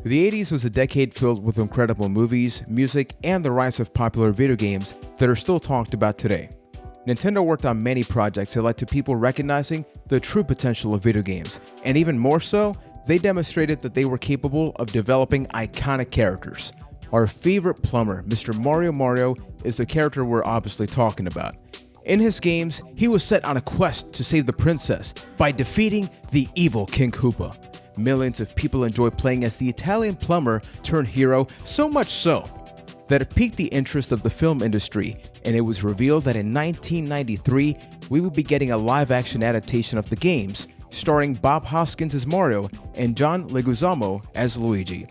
The 80s was a decade filled with incredible movies, music, and the rise of popular video games that are still talked about today. Nintendo worked on many projects that led to people recognizing the true potential of video games, and even more so, they demonstrated that they were capable of developing iconic characters. Our favorite plumber, Mr. Mario, is the character we're obviously talking about. In his games, he was set on a quest to save the princess by defeating the evil King Koopa. Millions of people enjoy playing as the Italian plumber turned hero, so much so that it piqued the interest of the film industry, and it was revealed that in 1993, we would be getting a live-action adaptation of the games, starring Bob Hoskins as Mario and John Leguizamo as Luigi.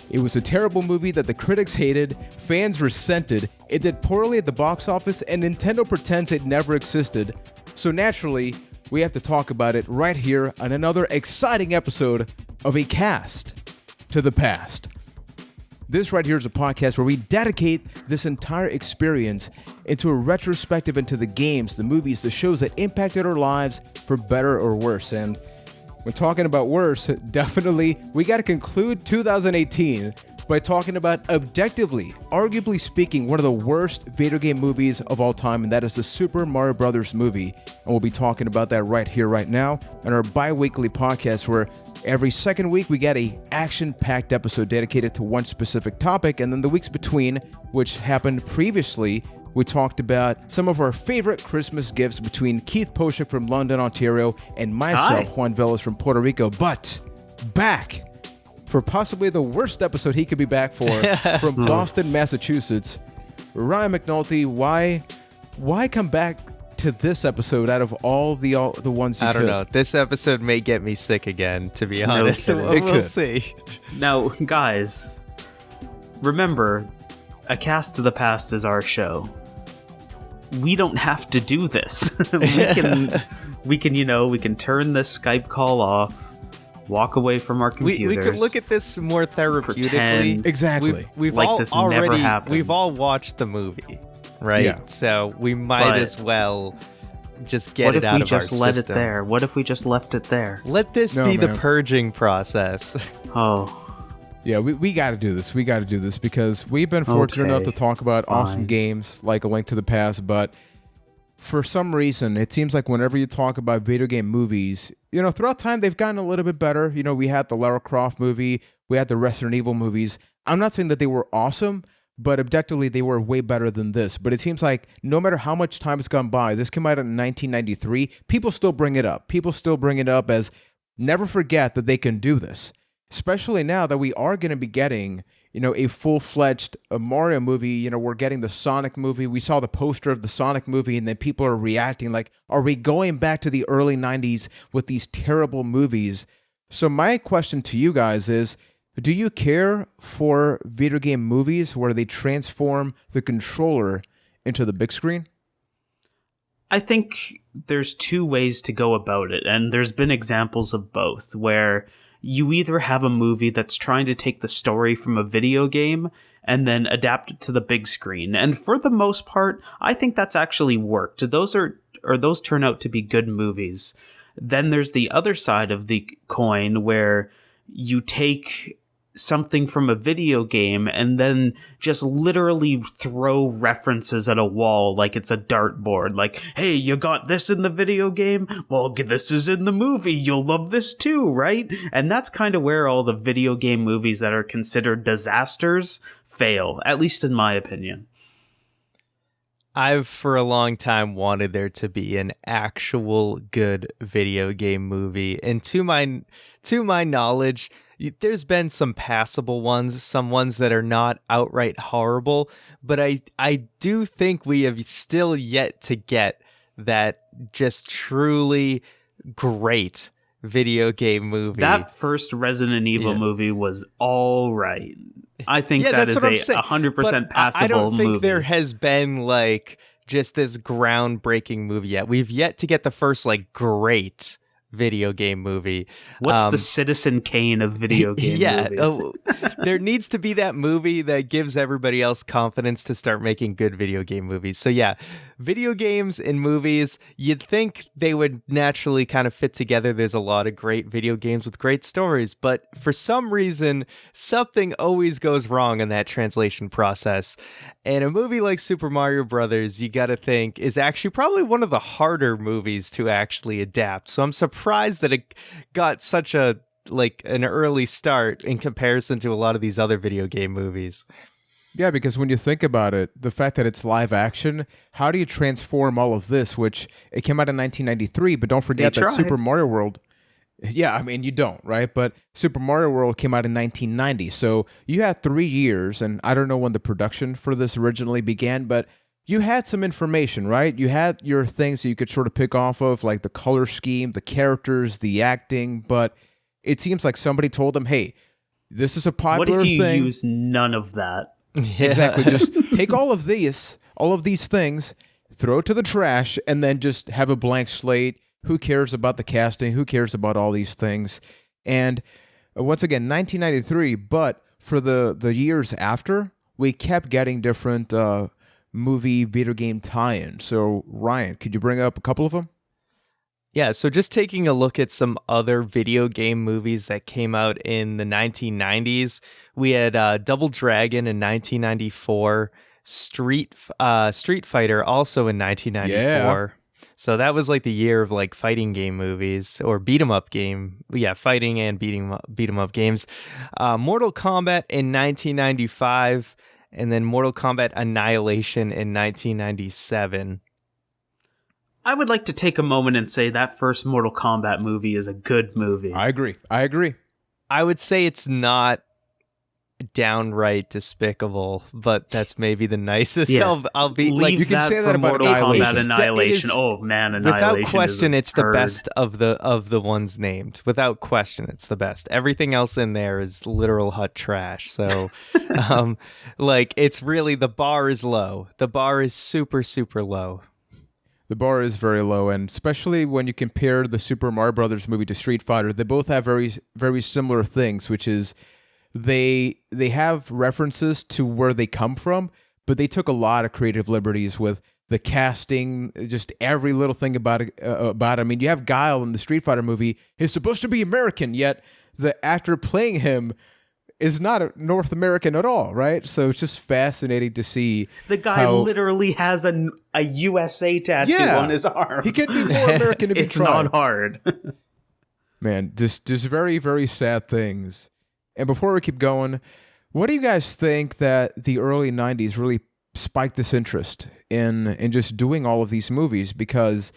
It was a terrible movie that the critics hated, fans resented, it did poorly at the box office, and Nintendo pretends it never existed, so naturally, we have to talk about it right here on another exciting episode of A Cast to the Past. This right here is a podcast where we dedicate this entire experience into a retrospective into the games, the movies, the shows that impacted our lives for better or worse. And when talking about worse, definitely we got to conclude 2018 by talking about objectively, arguably speaking, one of the worst video game movies of all time, and that is the Super Mario Brothers movie. And we'll be talking about that right here, right now, on our bi-weekly podcast where every second week we get a action-packed episode dedicated to one specific topic, and then the weeks between, which happened previously, we talked about some of our favorite Christmas gifts between Keith Poshik from London, Ontario, and myself, Juan Velas from Puerto Rico. But back for possibly the worst episode he could be back for, from Boston, Massachusetts, Ryan McNulty. Why come back to this episode out of all the ones you could? I don't know. This episode may get me sick again, to be honest. We'll see. Now, guys, remember, A Cast to the Past is our show. We don't have to do this. we can turn this Skype call off, walk away from our computers. We could look at this more therapeutically. Exactly. We've like all this already never happened. We've all watched the movie, right? Yeah. So we might as well just get it out of our system. What if we just let it there? What if we just left it there? Let this be the purging process. Oh. Yeah, we got to do this. We got to do this because we've been fortunate enough to talk about awesome games like A Link to the Past, but for some reason, it seems like whenever you talk about video game movies, throughout time, they've gotten a little bit better. We had the Lara Croft movie, we had the Resident Evil movies. I'm not saying that they were awesome, but objectively, they were way better than this. But it seems like no matter how much time has gone by, this came out in 1993, people still bring it up. People still bring it up as never forget that they can do this. Especially now that we are going to be getting, a full-fledged Mario movie. We're getting the Sonic movie. We saw the poster of the Sonic movie, and then people are reacting like, are we going back to the early 90s with these terrible movies? So my question to you guys is, do you care for video game movies where they transform the controller into the big screen? I think there's two ways to go about it, and there's been examples of both, where you either have a movie that's trying to take the story from a video game and then adapt it to the big screen. And for the most part, I think that's actually worked. Those turn out to be good movies. Then there's the other side of the coin where you take something from a video game and then just literally throw references at a wall like it's a dartboard. Like, hey, you got this in the video game? Well, this is in the movie. You'll love this too, right? And that's kind of where all the video game movies that are considered disasters fail, at least in my opinion. I've for a long time wanted there to be an actual good video game movie, and to my knowledge, there's been some passable ones, some ones that are not outright horrible, but I do think we have still yet to get that just truly great video game movie. That first Resident Evil movie was all right. I think that is a 100% passable I don't think movie. there has been like just this groundbreaking movie yet. We've yet to get the first like great video game movie. What's the Citizen Kane of video game movies? There needs to be that movie that gives everybody else confidence to start making good video game movies. So yeah, video games and movies, you'd think they would naturally kind of fit together. There's a lot of great video games with great stories, but for some reason, something always goes wrong in that translation process. And a movie like Super Mario Brothers, you got to think, is actually probably one of the harder movies to actually adapt. So I'm surprised that it got such an early start in comparison to a lot of these other video game movies. Yeah, because when you think about it, the fact that it's live action, how do you transform all of this, which it came out in 1993, but don't forget that Super Mario World... Yeah, I mean, you don't, right? But Super Mario World came out in 1990, so you had 3 years, and I don't know when the production for this originally began, but you had some information, right? You had your things that you could sort of pick off of, like the color scheme, the characters, the acting, but it seems like somebody told them, hey, this is a popular thing. What if you use none of that? Yeah. Exactly. Just take all of these things, throw it to the trash, and then just have a blank slate. Who cares about the casting? Who cares about all these things? And once again, 1993, but for the years after, we kept getting different movie, video game tie-ins. So, Ryan, could you bring up a couple of them? Yeah, so just taking a look at some other video game movies that came out in the 1990s, we had Double Dragon in 1994, Street Fighter also in 1994. Yeah. So that was like the year of like fighting game movies or beat 'em up game. Yeah, fighting and beat 'em up games. Mortal Kombat in 1995, and then Mortal Kombat Annihilation in 1997. I would like to take a moment and say that first Mortal Kombat movie is a good movie. I agree. I would say it's not downright despicable, but that's maybe the nicest. Yeah. I'll be Leave like, you can say that about Mortal Kombat Annihilation. Annihilation. Oh man, Annihilation. Without question, it's turd. the best of the ones named. Without question, it's the best. Everything else in there is literal hot trash. So, it's really, the bar is low. The bar is super, super low. The bar is very low, and especially when you compare the Super Mario Brothers movie to Street Fighter, they both have very, very similar things, which is they have references to where they come from, but they took a lot of creative liberties with the casting, just every little thing about it. I mean, you have Guile in the Street Fighter movie. He's supposed to be American, yet the actor playing him is not a North American at all, right? So it's just fascinating to see. The guy literally has a USA tattoo on his arm. He could be more American if he It's tried. not hard. Man, just very, very sad things. And before we keep going, what do you guys think that the early 90s really spiked this interest in just doing all of these movies? Because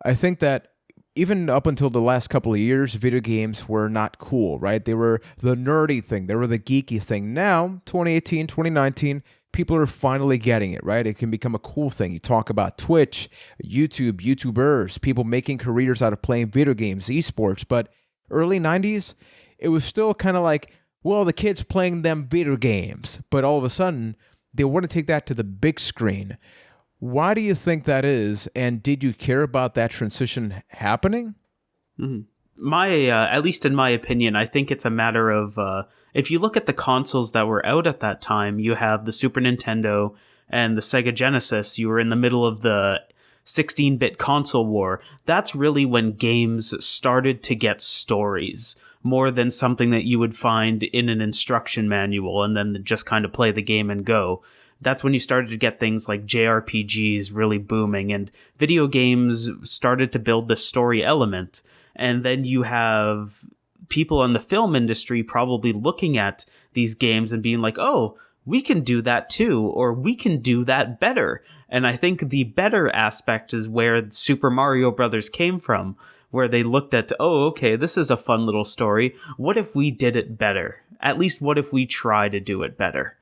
I think that even up until the last couple of years, video games were not cool, right? They were the nerdy thing. They were the geeky thing. Now, 2018, 2019, people are finally getting it, right? It can become a cool thing. You talk about Twitch, YouTube, YouTubers, people making careers out of playing video games, esports. But early 90s, it was still kind of like, well, the kids playing them video games. But all of a sudden, they want to take that to the big screen. Why do you think that is? And did you care about that transition happening? Mm-hmm. At least in my opinion, I think it's a matter of, if you look at the consoles that were out at that time, you have the Super Nintendo and the Sega Genesis. You were in the middle of the 16-bit console war. That's really when games started to get stories, more than something that you would find in an instruction manual and then just kind of play the game and go. That's when you started to get things like JRPGs really booming, and video games started to build the story element. And then you have people in the film industry probably looking at these games and being like, oh, we can do that too, or we can do that better. And I think the better aspect is where Super Mario Brothers came from, where they looked at, oh, okay, this is a fun little story. What if we did it better? At least what if we try to do it better?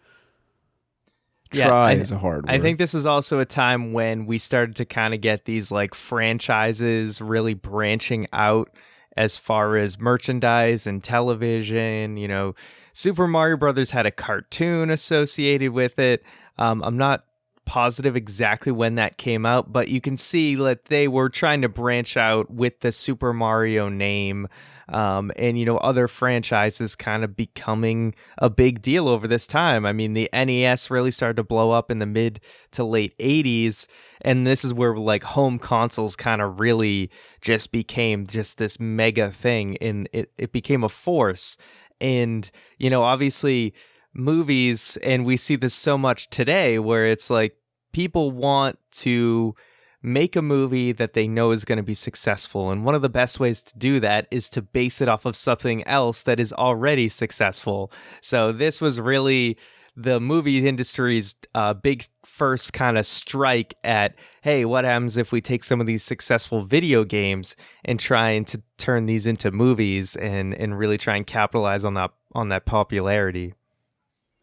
Try is a hard word. I think this is also a time when we started to kind of get these like franchises really branching out as far as merchandise and television. You know, Super Mario Brothers had a cartoon associated with it. I'm not positive exactly when that came out, but you can see that they were trying to branch out with the Super Mario name, and other franchises kind of becoming a big deal over this time. I mean, the NES really started to blow up in the mid to late 80s, and this is where like home consoles kind of really just became just this mega thing, and it became a force. And obviously movies, and we see this so much today, where it's like people want to make a movie that they know is going to be successful, and one of the best ways to do that is to base it off of something else that is already successful. So this was really the movie industry's big first kind of strike at, hey, what happens if we take some of these successful video games and trying to turn these into movies and really try and capitalize on that popularity.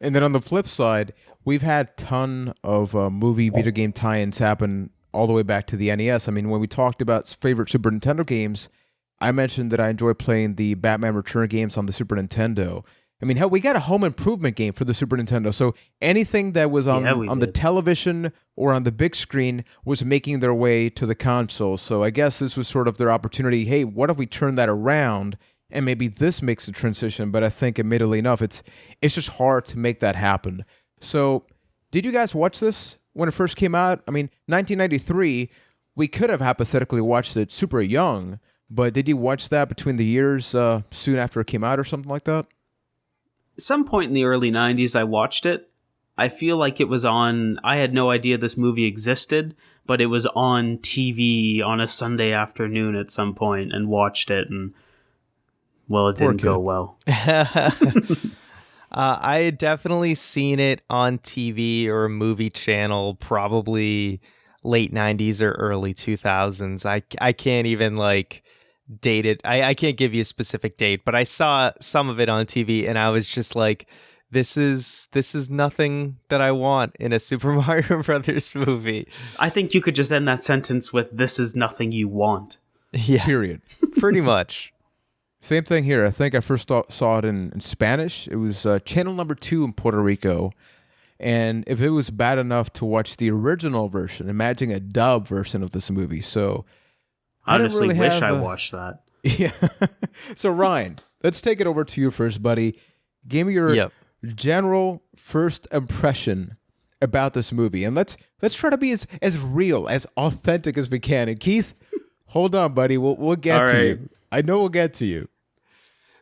And then on the flip side, we've had a ton of movie video game tie-ins happen all the way back to the NES. I mean, when we talked about favorite Super Nintendo games, I mentioned that I enjoy playing the Batman Return games on the Super Nintendo. I mean, hell, we got a home improvement game for the Super Nintendo, so anything that was on the television or on the big screen was making their way to the console. So I guess this was sort of their opportunity. Hey, what if we turn that around? And maybe this makes the transition, but I think, admittedly enough, it's just hard to make that happen. So, did you guys watch this when it first came out? I mean, 1993, we could have hypothetically watched it super young, but did you watch that between the years soon after it came out or something like that? Some point in the early 90s, I watched it. I feel like it was on... I had no idea this movie existed, but it was on TV on a Sunday afternoon at some point, and watched it, and... well, it didn't go well. I had definitely seen it on TV or a movie channel, probably late 90s or early 2000s. I can't even date it. I can't give you a specific date, but I saw some of it on TV, and I was just like, this is nothing that I want in a Super Mario Brothers movie. I think you could just end that sentence with, this is nothing you want. Yeah. Period. Pretty much. Same thing here. I think I first saw it in Spanish. It was channel number 2 in Puerto Rico. And if it was bad enough to watch the original version, imagine a dub version of this movie. So I honestly wish I watched that. Yeah. So Ryan, let's take it over to you first, buddy. Give me your general first impression about this movie. And let's try to be as real, as authentic as we can. And Keith, hold on, buddy. We'll get to you. I know we'll get to you.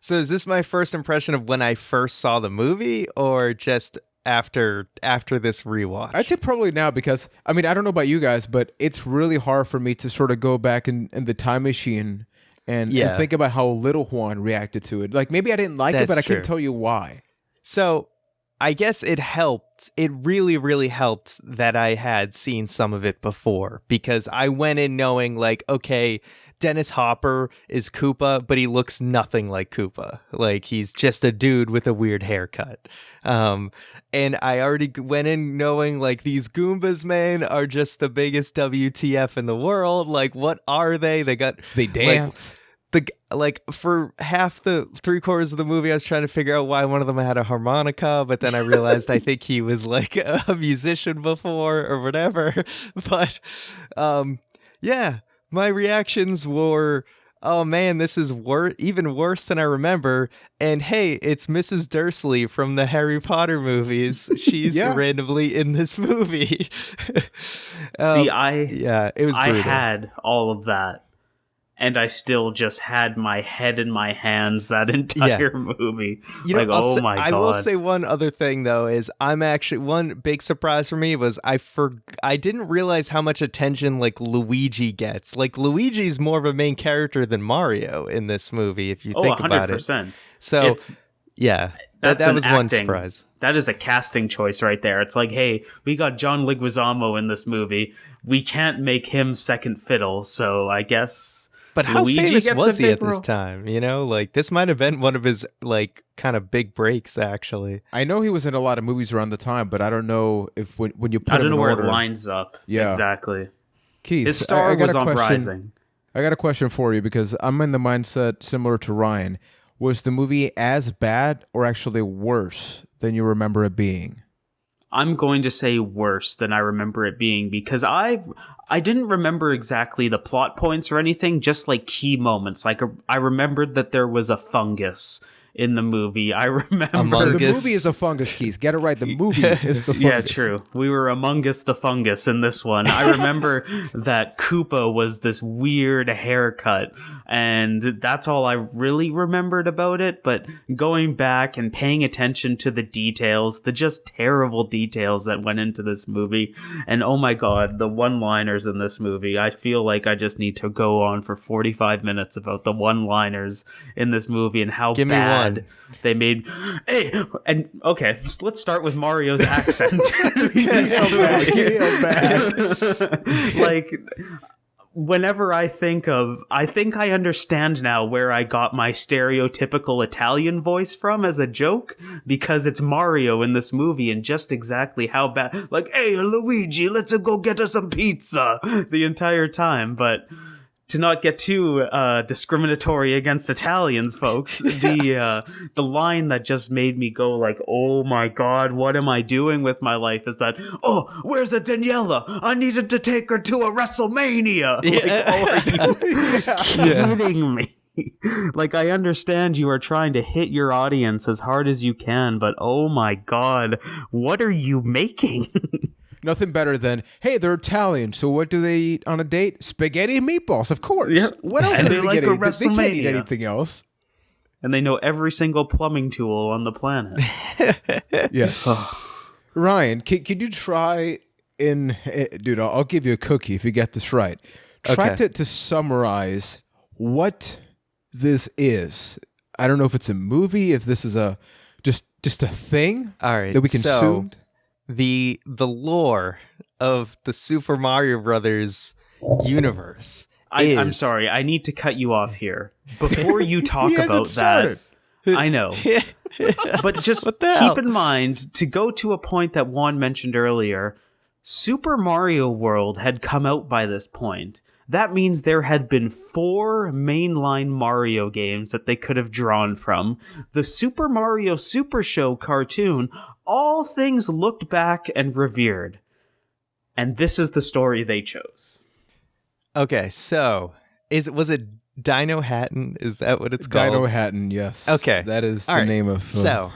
So is this my first impression of when I first saw the movie, or just after this rewatch? I'd say probably now, because, I mean, I don't know about you guys, but it's really hard for me to sort of go back in the time machine and think about how little Juan reacted to it. Like, maybe I didn't like it, but I couldn't tell you why. So I guess it helped. It really, really helped that I had seen some of it before, because I went in knowing like, okay, Dennis Hopper is Koopa, but he looks nothing like Koopa. Like, he's just a dude with a weird haircut. And I already went in knowing like these Goombas, man, are just the biggest WTF in the world. Like, what are they? They dance. For half the 3/4 of the movie, I was trying to figure out why one of them had a harmonica, but then I realized I think he was like a musician before or whatever. But my reactions were, oh man, this is even worse than I remember. And hey, it's Mrs. Dursley from the Harry Potter movies. She's randomly in this movie. See, it was brutal. I had all of that, and I still just had my head in my hands that entire movie. Oh my God. I will say one other thing, though, is one big surprise for me was I didn't realize how much attention like Luigi gets. Like, Luigi's more of a main character than Mario in this movie, if you think 100%. About it. So, that was one surprise. That is a casting choice right there. It's like, hey, we got John Leguizamo in this movie. We can't make him second fiddle, so I guess... But how Luigi famous was he at this time? You know, like, this might have been one of his, like, kind of big breaks, actually. I know he was in a lot of movies around the time, but I don't know if when you put him in order... I don't know where it lines up. Yeah. Exactly. Keith, his star was on Rising. I got a question for you, because I'm in the mindset similar to Ryan. Was the movie as bad or actually worse than you remember it being? I'm going to say worse than I remember it being, because I didn't remember exactly the plot points or anything, just like key moments. Like I remembered that there was a fungus in the movie. I remember The movie is a fungus, Keith. Get it right. The movie is the fungus. Yeah, true. We were Among Us the fungus in this one. I remember that Koopa was this weird haircut, and that's all I really remembered about it. But going back and paying attention to the details, the just terrible details that went into this movie, and oh my god, the one-liners in this movie. I feel like I just need to go on for 45 minutes about the one-liners in this movie and how Give me bad one. they made. Hey, and okay, so let's start with Mario's accent. Like, whenever I think I understand now where I got my stereotypical Italian voice from as a joke, because it's Mario in this movie, and just exactly how bad. Like, hey, Luigi, let's go get us some pizza the entire time, but. To not get too discriminatory against Italians, folks, the line that just made me go like, "Oh my god, what am I doing with my life?" is that, "Oh, where's a Daniela? I needed to take her to a WrestleMania." Like, are you kidding me? Like, I understand you are trying to hit your audience as hard as you can, but oh my god, what are you making? Nothing better than, hey, they're Italian, so what do they eat on a date? Spaghetti and meatballs, of course. Yeah. What else And are they like a They can't eat WrestleMania. anything else. And they know every single plumbing tool on the planet. Yes. Ryan, could you try dude, I'll give you a cookie if you get this right. Try Okay. to summarize what this is. I don't know if it's a movie, if this is just a thing All right, that we so consumed. the lore of the Super Mario Brothers universe. I'm is- sorry, I need to cut you off here. Before you talk He hasn't about started. that, I know. But just What the hell? keep in mind, to go to a point that Juan mentioned earlier, Super Mario World had come out by this point. That means there had been 4 mainline Mario games that they could have drawn from. The Super Mario Super Show cartoon, all things looked back and revered. And this is the story they chose. Okay, so was it Dino Hatton? Is that what it's called? Dino Hatton, yes. Okay. That is All the right. name of... So,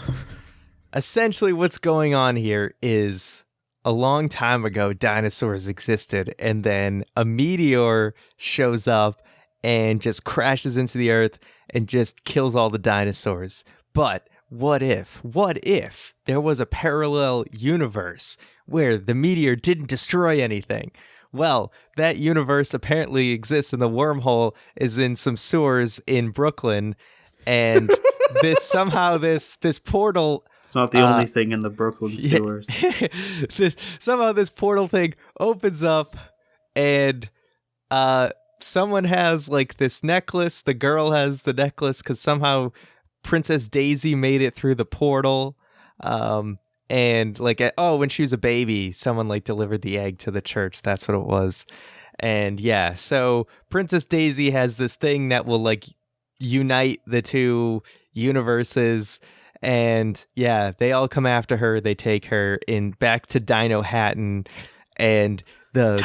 essentially, what's going on here is a long time ago, dinosaurs existed, and then a meteor shows up and just crashes into the earth and just kills all the dinosaurs. But what if there was a parallel universe where the meteor didn't destroy anything? Well, that universe apparently exists, and the wormhole is in some sewers in Brooklyn, and this portal. It's not the only thing in the Brooklyn sewers. Somehow this portal thing opens up, and someone has like this necklace. The girl has the necklace because somehow Princess Daisy made it through the portal. And like, when she was a baby, someone like delivered the egg to the church. That's what it was. And yeah, so Princess Daisy has this thing that will like unite the two universes. And yeah, they all come after her. They take her back to Dino Hatton, and the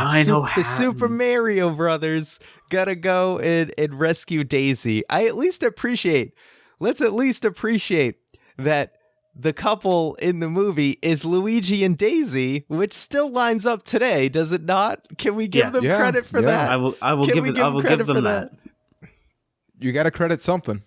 Super Mario Brothers gotta go and rescue Daisy. Let's at least appreciate that the couple in the movie is Luigi and Daisy, which still lines up today, does it not? Can we give them credit for that? I will give them that. You got to credit something.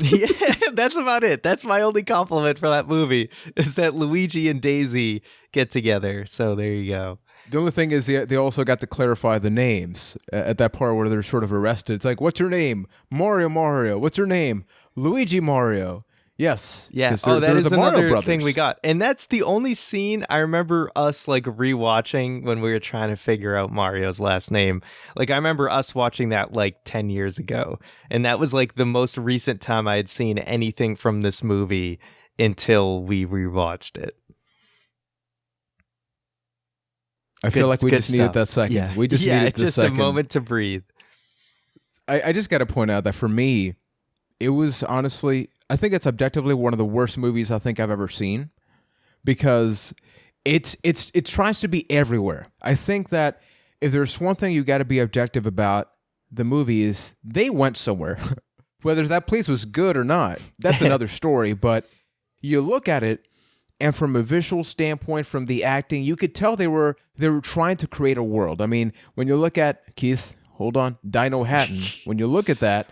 Yeah, that's about it. That's my only compliment for that movie, is that Luigi and Daisy get together. So there you go. The only thing is they also got to clarify the names at that part where they're sort of arrested. It's like, what's your name? Mario. What's your name? Luigi Mario. Yes. Yeah. 'cause That they're is the Mario another brothers. thing we got. And that's the only scene I remember us like rewatching when we were trying to figure out Mario's last name. Like I remember us watching that like 10 years ago. And that was like the most recent time I had seen anything from this movie until we rewatched it. I feel like we Good just needed stuff. that second. Yeah. We just needed the just second. a moment to breathe. I just got to point out that for me, it was honestly, I think it's objectively one of the worst movies I think I've ever seen, because it tries to be everywhere. I think that if there's one thing you got to be objective about the movie is they went somewhere. Whether that place was good or not, that's another story. But you look at it, and from a visual standpoint, from the acting, you could tell they were trying to create a world. I mean, when you look at Keith, hold on, Dino Hatton. When you look at that,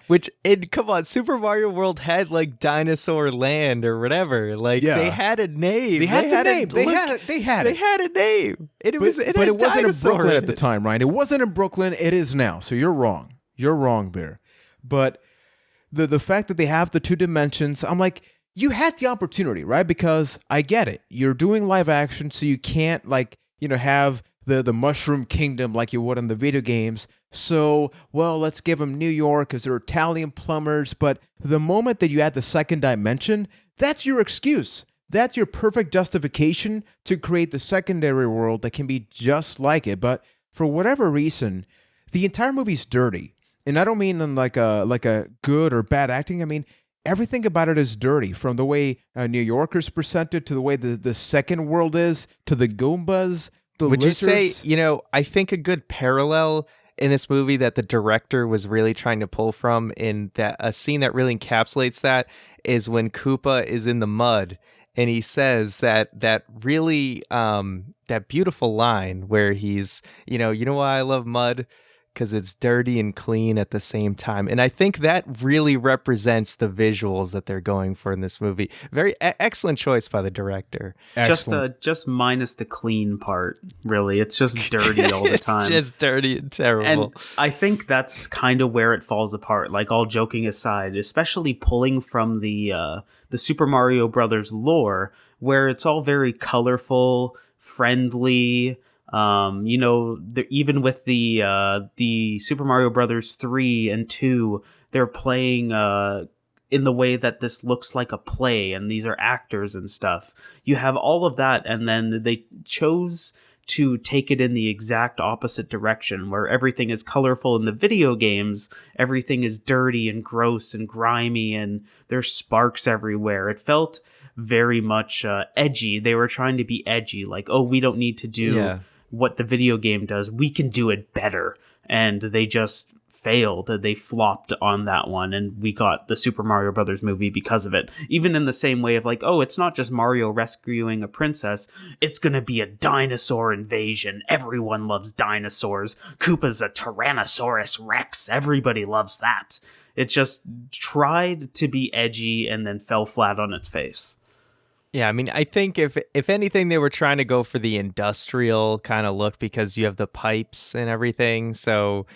come on, Super Mario World had like Dinosaur Land or whatever. Like they had a name. They had a name. They had a name. But it wasn't in Brooklyn at the time, Ryan. It wasn't in Brooklyn. It is now. So you're wrong. You're wrong there. But the fact that they have the two dimensions, I'm like, you had the opportunity, right? Because I get it. You're doing live action, so you can't have the Mushroom Kingdom like you would in the video games. So, well, let's give them New York because they're Italian plumbers. But the moment that you add the second dimension, that's your excuse. That's your perfect justification to create the secondary world that can be just like it. But for whatever reason, the entire movie's dirty. And I don't mean in like a good or bad acting. I mean, everything about it is dirty, from the way New Yorkers presented to the way the second world is, to the Goombas, the Would lizards. you say, I think a good parallel in this movie that the director was really trying to pull from, in that a scene that really encapsulates that, is when Koopa is in the mud and he says that really that beautiful line where he's, you know why I love mud? Because it's dirty and clean at the same time. And I think that really represents the visuals that they're going for in this movie. Very excellent choice by the director. Just minus the clean part, really. It's just dirty all the time. It's just dirty and terrible. And I think that's kind of where it falls apart, like all joking aside, especially pulling from the Super Mario Brothers lore, where it's all very colorful, friendly. Even with the Super Mario Brothers 3 and 2, they're playing in the way that this looks like a play, and these are actors and stuff. You have all of that, and then they chose to take it in the exact opposite direction, where everything is colorful in the video games, everything is dirty and gross and grimy, and there's sparks everywhere. It felt very much edgy. They were trying to be edgy, like, oh, we don't need to do what the video game does, we can do it better. And they just failed. They flopped on that one, and we got the Super Mario Brothers movie because of it. Even in the same way of like, oh, it's not just Mario rescuing a princess, it's gonna be a dinosaur invasion. Everyone loves dinosaurs. Koopa's a Tyrannosaurus Rex. Everybody loves that. It just tried to be edgy and then fell flat on its face. Yeah, I mean, I think if anything, they were trying to go for the industrial kind of look, because you have the pipes and everything. So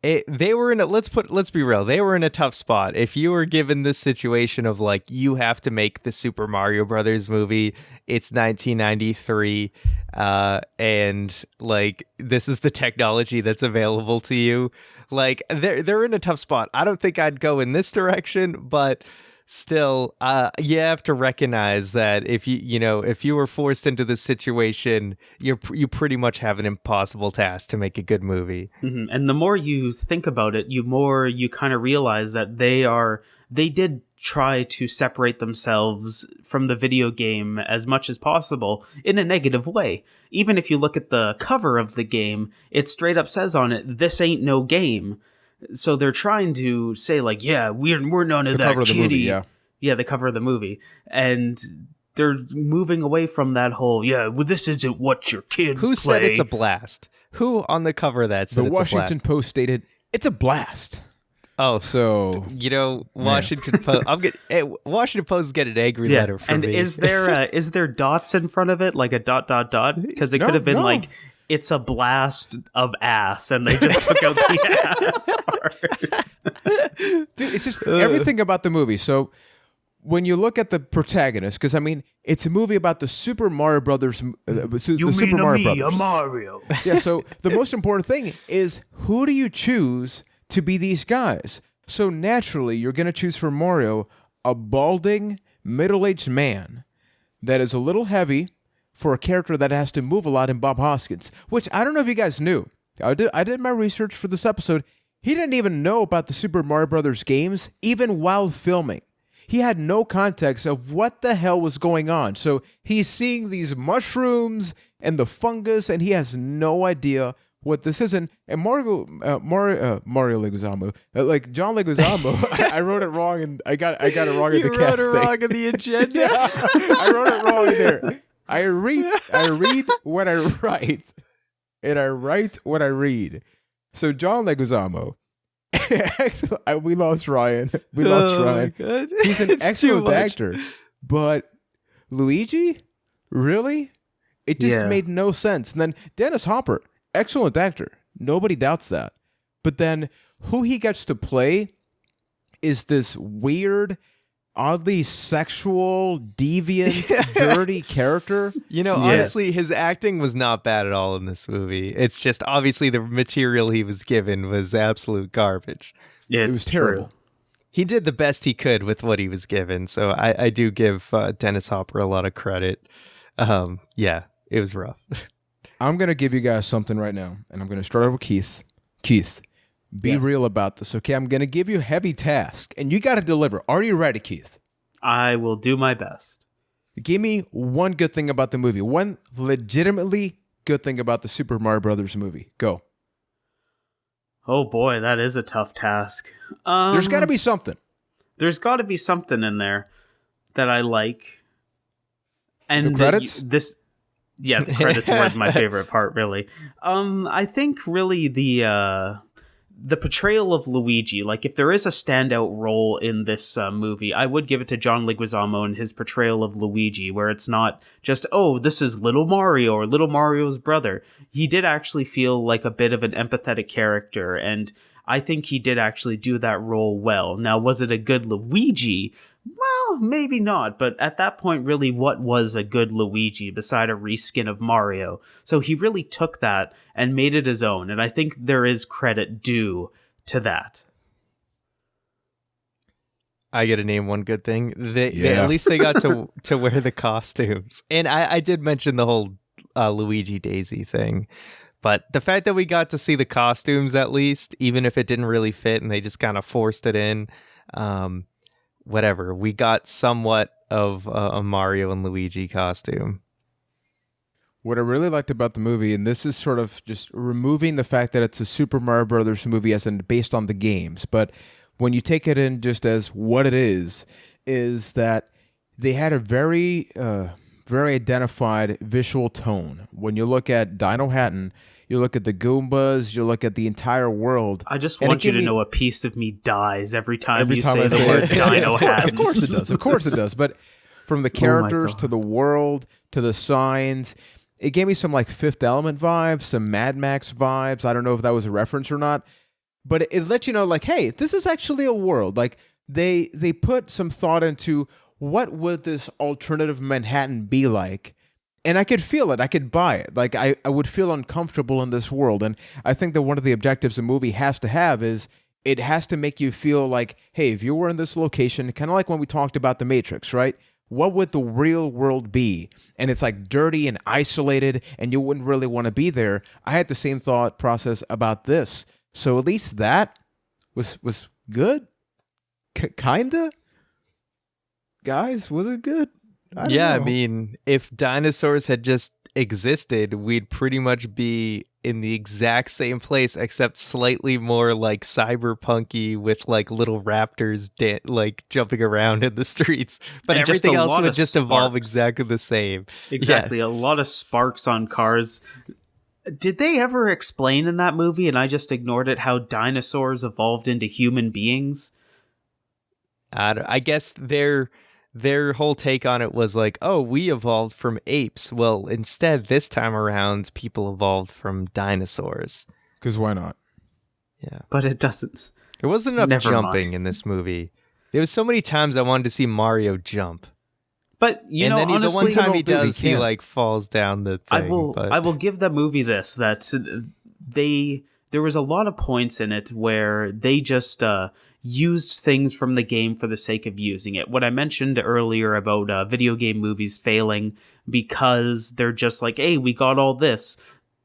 they were in a, let's be real, they were in a tough spot. If you were given this situation of like, you have to make the Super Mario Brothers movie, it's 1993, and like, this is the technology that's available to you. Like, they're in a tough spot. I don't think I'd go in this direction, but still, you have to recognize that if you were forced into this situation, you pretty much have an impossible task to make a good movie. Mm-hmm. And the more you think about it, you kind of realize that they did try to separate themselves from the video game as much as possible in a negative way. Even if you look at the cover of the game, it straight up says on it, "This ain't no game." So they're trying to say like, yeah, we're none of that kiddie. Yeah, the cover of the movie. And they're moving away from that whole, well, this isn't what your kids play. Who said it's a blast? Who on the cover of that said it's a blast? The Washington Post stated, it's a blast. Oh, so Washington Post. Washington Post is getting an angry letter from me. And is there dots in front of it, like a ... Because it could have been like, it's a blast of ass, and they just took out the ass part. Dude, it's just everything about the movie. So when you look at the protagonist, because I mean, it's a movie about the Super Mario Brothers. Mario. Yeah. So the most important thing is, who do you choose to be these guys? So naturally, you're going to choose for Mario a balding, middle-aged man that is a little heavy, for a character that has to move a lot in Bob Hoskins, which I don't know if you guys knew. I did my research for this episode. He didn't even know about the Super Mario Brothers games, even while filming. he had no context of what the hell was going on. So he's seeing these mushrooms and the fungus, and he has no idea what this is. And Mario Leguizamo, like John Leguizamo, I wrote it wrong, and I got it wrong in the cast thing. You wrote it wrong in the agenda. Yeah, I wrote it wrong there. I read what I write, and I write what I read. So John Leguizamo, we lost Ryan. God. He's an excellent actor, but Luigi, really? It just made no sense. And then Dennis Hopper, excellent actor. Nobody doubts that. But then who he gets to play is this weird, oddly sexual, deviant, dirty character. Honestly, his acting was not bad at all in this movie. It's just obviously the material he was given was absolute garbage. Yeah, it was terrible. He did the best he could with what he was given. So I do give Dennis Hopper a lot of credit. It was rough. I'm going to give you guys something right now, and I'm going to start over with Keith. Keith, be real about this, okay? I'm going to give you a heavy task, and you got to deliver. Are you ready, Keith? I will do my best. Give me one good thing about the movie. One legitimately good thing about the Super Mario Brothers movie. Go. Oh boy, that is a tough task. There's got to be something. There's got to be something in there that I like. And the credits? The credits were my favorite part, really. I think really the portrayal of Luigi, like if there is a standout role in this movie, I would give it to John Leguizamo and his portrayal of Luigi, where it's not just, oh, this is little Mario or little Mario's brother. He did actually feel like a bit of an empathetic character, and I think he did actually do that role well. Now, was it a good Luigi? Well, maybe not, but at that point, really, what was a good Luigi beside a reskin of Mario? So he really took that and made it his own, and I think there is credit due to that. I get to name one good thing. At least they got to wear the costumes. And I did mention the whole Luigi Daisy thing. But the fact that we got to see the costumes, at least, even if it didn't really fit and they just kind of forced it in, whatever. We got somewhat of a Mario and Luigi costume. What I really liked about the movie, and this is sort of just removing the fact that it's a Super Mario Brothers movie as in based on the games, but when you take it in just as what it is that they had a very, very identified visual tone. When you look at Dino Hatton, you look at the Goombas, you look at the entire world. I just want you to know a piece of me dies every time you say the word Dino Hatton. Of course it does. Of course it does. But from the characters to the world to the signs, it gave me some like Fifth Element vibes, some Mad Max vibes. I don't know if that was a reference or not. But it let you know, like, hey, this is actually a world. Like, they put some thought into what would this alternative Manhattan be like? And I could feel it. I could buy it. Like, I would feel uncomfortable in this world. And I think that one of the objectives a movie has to have is it has to make you feel like, hey, if you were in this location, kind of like when we talked about The Matrix, right? What would the real world be? And it's like dirty and isolated, and you wouldn't really want to be there. I had the same thought process about this. So at least that was good. Kinda. Guys, was it good? I don't know. I mean, if dinosaurs had just existed, we'd pretty much be in the exact same place, except slightly more like cyberpunky with like little raptors like jumping around in the streets. But and everything else would just evolve sparks. Exactly the same. Exactly. A lot of sparks on cars. Did they ever explain in that movie, and I just ignored it, how dinosaurs evolved into human beings? I guess their whole take on it was like, oh, we evolved from apes. Well, instead, this time around, people evolved from dinosaurs. Because why not? Yeah. But it doesn't. There wasn't enough jumping in this movie. There was so many times I wanted to see Mario jump. But, honestly, the one time he does, he like falls down the thing. I will give that movie this, that there was a lot of points in it where they just used things from the game for the sake of using it. What I mentioned earlier about video game movies failing because they're just like, hey, we got all this.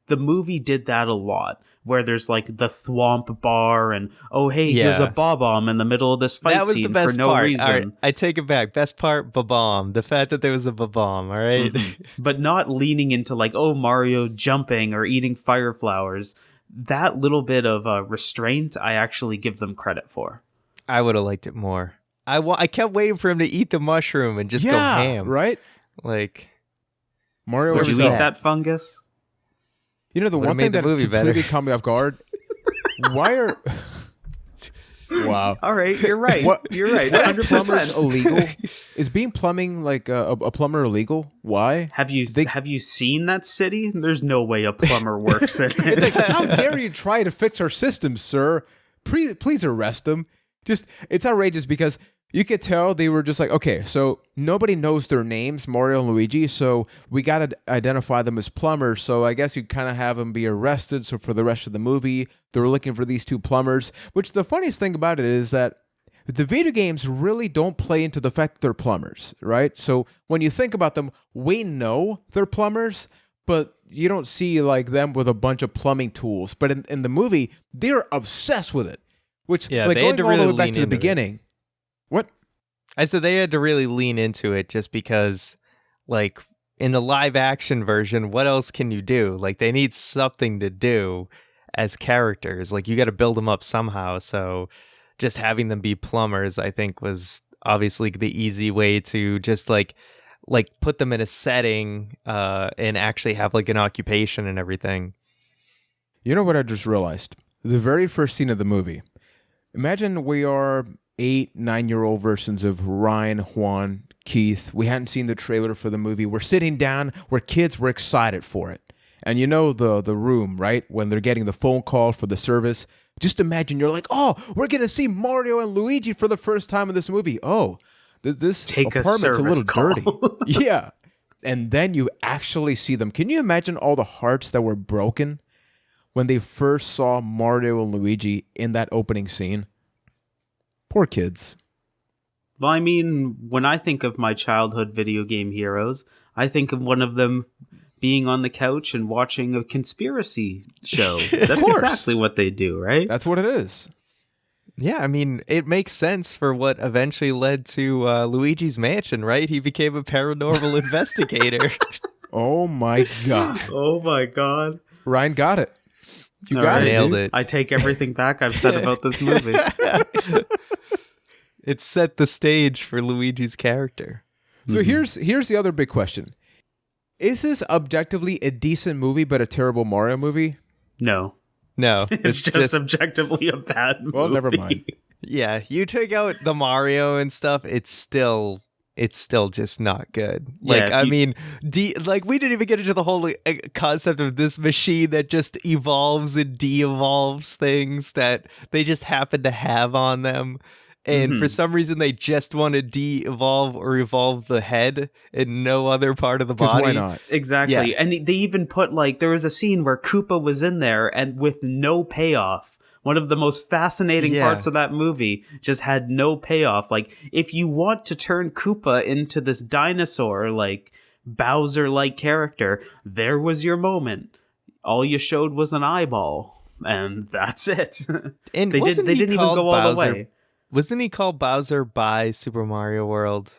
The movie did that a lot, where there's like the thwomp bar and, oh, hey, here's a bob-omb in the middle of this fight that was scene the best for no part. reason. All right, I take it back. Best part, Bob-omb. The fact that there was a Bob-omb, all right? But not leaning into like, oh, Mario jumping or eating fire flowers. That little bit of restraint, I actually give them credit for. I would have liked it more. I kept waiting for him to eat the mushroom and just go ham. Right? Like, Mario Would was you eat that fungus? You know, the Would've one thing made the that movie completely better. caught me off guard. Why are... Wow. All right, you're right. You're right, Plumbers 100%. illegal? Is being plumbing like a plumber illegal? Why? Have you seen that city? There's no way a plumber works in it. It's like, how dare you try to fix our system, sir? Please arrest them. Just, it's outrageous because you could tell they were just like, okay, so nobody knows their names, Mario and Luigi, so we got to identify them as plumbers. So I guess you kind of have them be arrested. So for the rest of the movie, they were looking for these two plumbers, which the funniest thing about it is that the video games really don't play into the fact that they're plumbers, right? So when you think about them, we know they're plumbers, but you don't see like them with a bunch of plumbing tools. But in the movie, they're obsessed with it, which like they had going to all the really way back lean to the into it. beginning. What? I said they had to really lean into it just because, like, in the live action version, what else can you do? Like, they need something to do as characters. Like, you got to build them up somehow. So just having them be plumbers, I think, was obviously the easy way to just like put them in a setting and actually have like an occupation and everything. You know what I just realized? The very first scene of the movie. Imagine we are 8, 9-year-old versions of Ryan, Juan, Keith. We hadn't seen the trailer for the movie. We're sitting down. We're kids. We're excited for it. And you know the room, right? When they're getting the phone call for the service. Just imagine you're like, oh, we're going to see Mario and Luigi for the first time in this movie. Oh, this Take a apartment's a little call. dirty. Yeah. And then you actually see them. Can you imagine all the hearts that were broken when they first saw Mario and Luigi in that opening scene? Poor kids. Well, I mean, when I think of my childhood video game heroes, I think of one of them being on the couch and watching a conspiracy show. That's course. exactly what they do, right? That's what it is. Yeah, I mean, it makes sense for what eventually led to Luigi's Mansion, right? He became a paranormal investigator. Oh my God. Oh my God. Ryan got it. You All got right. it. Nailed Dude. it. I take everything back I've said about this movie. It set the stage for Luigi's character. So here's the other big question. Is this objectively a decent movie but a terrible Mario movie? No. No, It's just objectively a bad movie. Well, never mind. yeah. You take out the Mario and stuff, it's still just not good. Like, Yeah, I mean, like we didn't even get into the whole concept of this machine that just evolves and de-evolves things that they just happen to have on them. And for some reason, they just want to de-evolve or evolve the head and no other part of the Because body. why not? Exactly. Yeah. And they even put, like, there was a scene where Koopa was in there and with no payoff. One of the most fascinating Yeah. parts of that movie just had no payoff. Like, if you want to turn Koopa into this dinosaur, like, Bowser-like character, there was your moment. All you showed was an eyeball. And that's it. And they wasn't didn't he even called go all the Bowser? way. Wasn't he called Bowser by Super Mario World?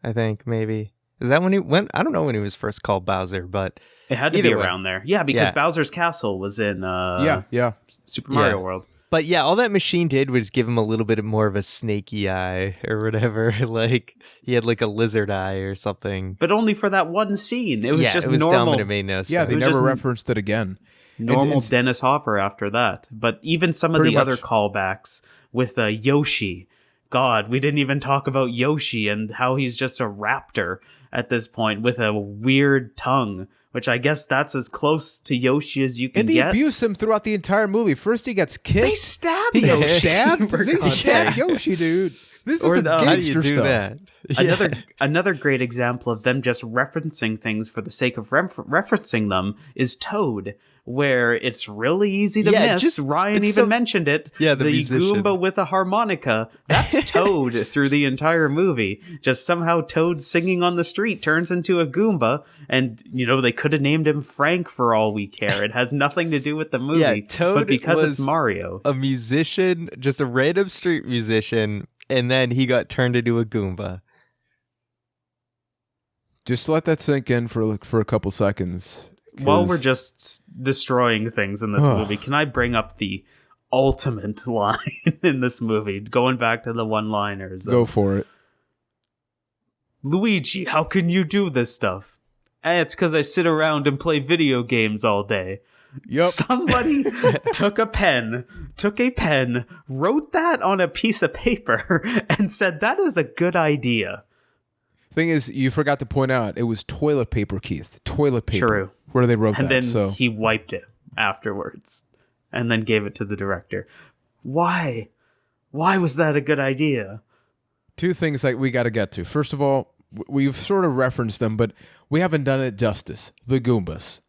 I think maybe. Is that when he went? I don't know when he was first called Bowser, but It had to be either way. around there. Yeah, because Yeah. Bowser's Castle was in Yeah. Super Mario Yeah. World. But yeah, all that machine did was give him a little bit more of a snaky eye or whatever. Like he had like a lizard eye or something. But only for that one scene. It was just it was dumb normal. and it made no sense. Yeah, they was never just- referenced it again. Normal It's- Dennis Hopper after that. But even some of Pretty the other much. callbacks with Yoshi. God, we didn't even talk about Yoshi and how he's just a raptor at this point with a weird tongue, which I guess that's as close to Yoshi as you can And they get. abuse him throughout the entire movie. First he gets kicked. They stabbed He him. gets stabbed. For They God's stabbed sake. Yoshi, dude. This Or is some the- How do you gangster do stuff. that? Another great example of them just referencing things for the sake of referencing them is Toad, where it's really easy to miss. Ryan even mentioned it. Yeah, the musician. Goomba with a harmonica. That's Toad through the entire movie. Just somehow Toad singing on the street turns into a Goomba, and they could have named him Frank for all we care. It has nothing to do with the movie. Yeah, Toad but because was it's Mario, a musician, just a random street musician, and then he got turned into a Goomba. Just let that sink in for a couple seconds. while we're just destroying things in this movie, can I bring up the ultimate line in this movie? Going back to the one-liners. Go for it. Luigi, how can you do this stuff? It's because I sit around and play video games all day. Yep. Somebody took a pen, wrote that on a piece of paper, and said, that is a good idea. Thing is, you forgot to point out, it was toilet paper, Keith. Toilet paper. True. Where they wrote And that. then he wiped it afterwards and then gave it to the director. Why? Why was that a good idea? Two things that we got to get to. First of all, we've sort of referenced them, but we haven't done it justice. The Goombas.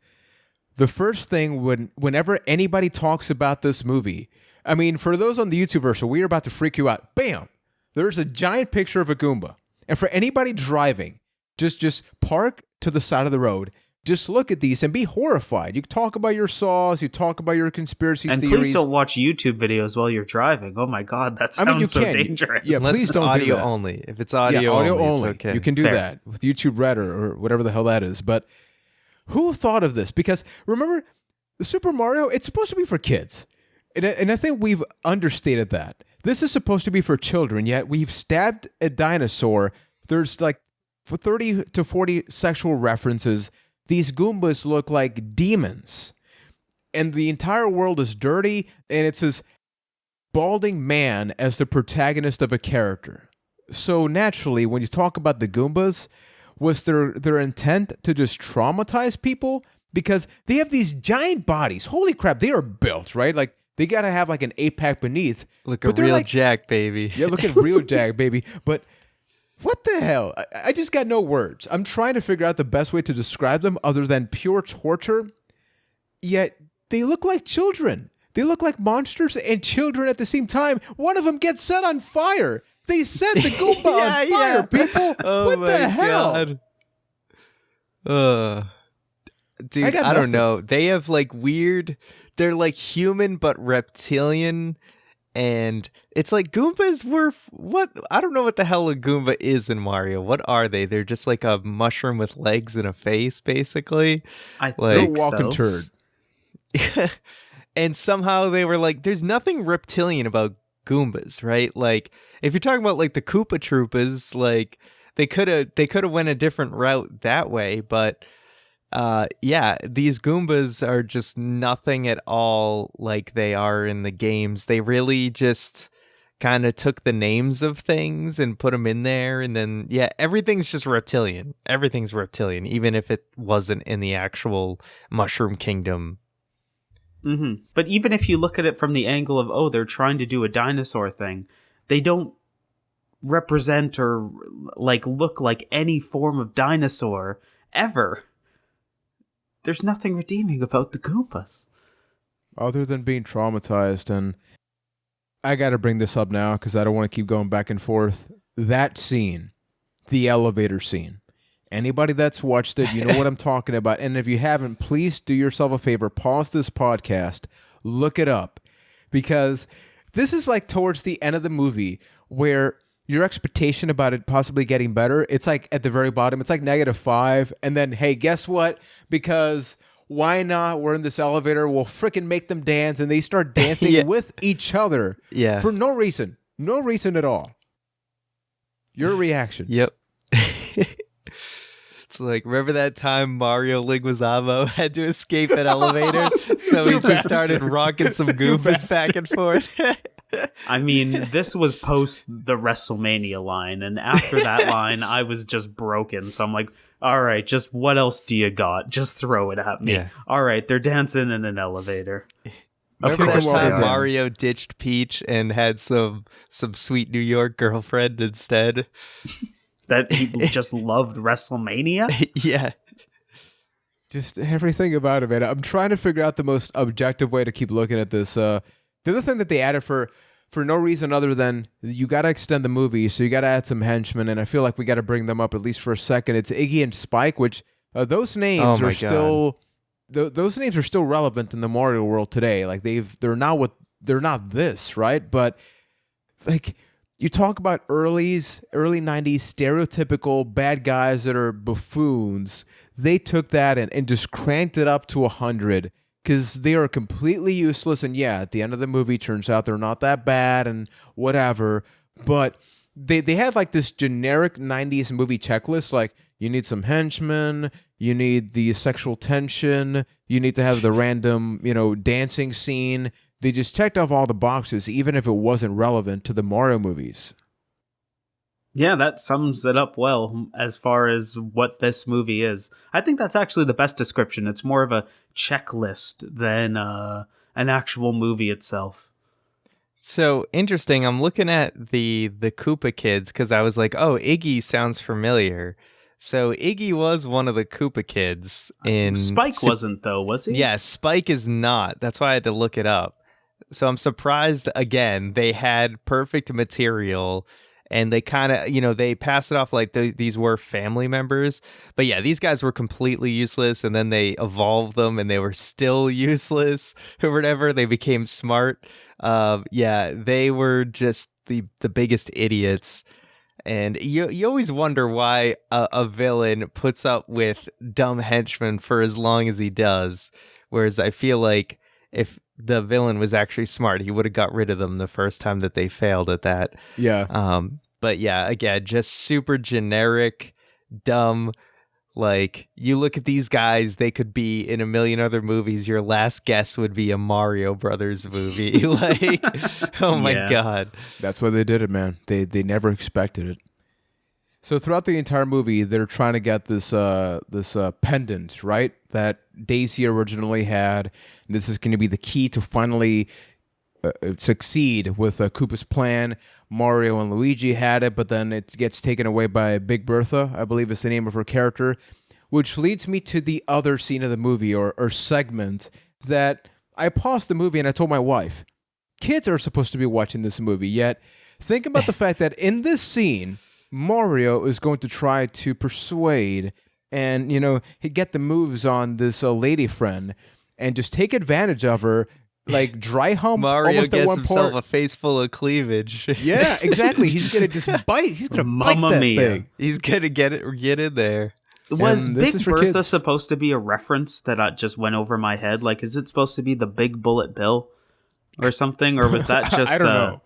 The first thing, whenever anybody talks about this movie, I mean, for those on the YouTube version, we are about to freak you out. Bam! There's a giant picture of a Goomba. And for anybody driving, just park to the side of the road. Just look at these and be horrified. You talk about your saws, you talk about your conspiracy and theories. And please don't watch YouTube videos while you're driving. Oh my God, that sounds so dangerous. Yeah, unless please it's don't audio do that. only. If it's audio only, it's okay. You can do Fair. that with YouTube Red or whatever the hell that is. But who thought of this? Because remember, the Super Mario, it's supposed to be for kids. And I think we've understated that. This is supposed to be for children, yet we've stabbed a dinosaur. There's like 30 to 40 sexual references. These Goombas look like demons. And the entire world is dirty, and it's this balding man as the protagonist of a character. So naturally, when you talk about the Goombas, was their intent to just traumatize people? Because they have these giant bodies. Holy crap, they are built, right? Like, they got to have like an 8-pack beneath. Look a real Jack, baby. Yeah, look at real Jack, baby. But what the hell? I just got no words. I'm trying to figure out the best way to describe them other than pure torture. Yet, they look like children. They look like monsters and children at the same time. One of them gets set on fire. They set the Goomba on fire, people. Oh what the hell? Dude, I don't know. They have like weird... They're like human but reptilian, and it's like Goombas were... What? I don't know what the hell a Goomba is in Mario. What are they? They're just like a mushroom with legs and a face, basically. They're a walking turd. And somehow they were like, there's nothing reptilian about Goombas, right? Like, if you're talking about like the Koopa Troopas, like they could have went a different route that way, but yeah, these Goombas are just nothing at all like they are in the games. They really just kind of took the names of things and put them in there, and then yeah, everything's just reptilian. Everything's reptilian, even if it wasn't in the actual Mushroom Kingdom. Mm-hmm. But even if you look at it from the angle of, oh, they're trying to do a dinosaur thing, they don't represent or like look like any form of dinosaur ever. There's nothing redeeming about the Goombas. Other than being traumatized, and I got to bring this up now because I don't want to keep going back and forth. That scene, the elevator scene. Anybody that's watched it, you know what I'm talking about. And if you haven't, please do yourself a favor. Pause this podcast. Look it up. Because this is like towards the end of the movie where your expectation about it possibly getting better, it's like at the very bottom. It's like -5. And then, hey, guess what? Because why not? We're in this elevator. We'll freaking make them dance. And they start dancing with each other. Yeah. For no reason. No reason at all. Your reaction. Yep. It's like, remember that time Mario Leguizamo had to escape an elevator? So he just started rocking some Goombas back and forth. I mean, this was post the WrestleMania line, and after that line, I was just broken. So I'm like, all right, just what else do you got? Just throw it at me. Yeah. All right, they're dancing in an elevator. Of Remember that course they time are. Mario ditched Peach and had some sweet New York girlfriend instead? That he just loved WrestleMania? Yeah. Just everything about it, man. I'm trying to figure out the most objective way to keep looking at this. The other thing that they added for no reason other than you got to extend the movie, so you got to add some henchmen, and I feel like we got to bring them up at least for a second. It's Iggy and Spike, which those names Oh my are still those names are still relevant in the Mario world today. Like they're not this, right? But like you talk about early 90s stereotypical bad guys that are buffoons. They took that and just cranked it up to 100 because they are completely useless. And yeah, at the end of the movie, turns out they're not that bad and whatever. But they had like this generic 90s movie checklist, like you need some henchmen, you need the sexual tension, you need to have the random, dancing scene. They just checked off all the boxes, even if it wasn't relevant to the Mario movies. Yeah, that sums it up well as far as what this movie is. I think that's actually the best description. It's more of a checklist than an actual movie itself. So interesting. I'm looking at the Koopa kids because I was like, oh, Iggy sounds familiar. So Iggy was one of the Koopa kids in Spike wasn't though, was he? Yeah, Spike is not. That's why I had to look it up. So I'm surprised again they had perfect material. And they kind of, they passed it off like these were family members. But yeah, these guys were completely useless. And then they evolved them and they were still useless or whatever. They became smart. Yeah, they were just the biggest idiots. And you always wonder why a villain puts up with dumb henchmen for as long as he does. Whereas I feel like if the villain was actually smart, he would have got rid of them the first time that they failed at that. Yeah. But yeah, again, just super generic, dumb. Like, you look at these guys, they could be in a million other movies. Your last guess would be a Mario Brothers movie. Like, oh my God. That's why they did it, man. They never expected it. So throughout the entire movie, they're trying to get this pendant, right? That Daisy originally had. And this is going to be the key to finally succeed with Koopa's plan. Mario and Luigi had it, but then it gets taken away by Big Bertha, I believe is the name of her character, which leads me to the other scene of the movie or segment that I paused the movie and I told my wife, kids are supposed to be watching this movie, yet think about the fact that in this scene, Mario is going to try to persuade and, get the moves on this lady friend and just take advantage of her. Like dry hump. Mario almost gets at one himself part. A face full of cleavage. Yeah, exactly. He's gonna just bite. He's gonna bite that thing. He's gonna get in there. Was Big Bertha kids. supposed to be a reference that just went over my head? Like, is it supposed to be the Big Bullet Bill or something, or was that just? I don't know.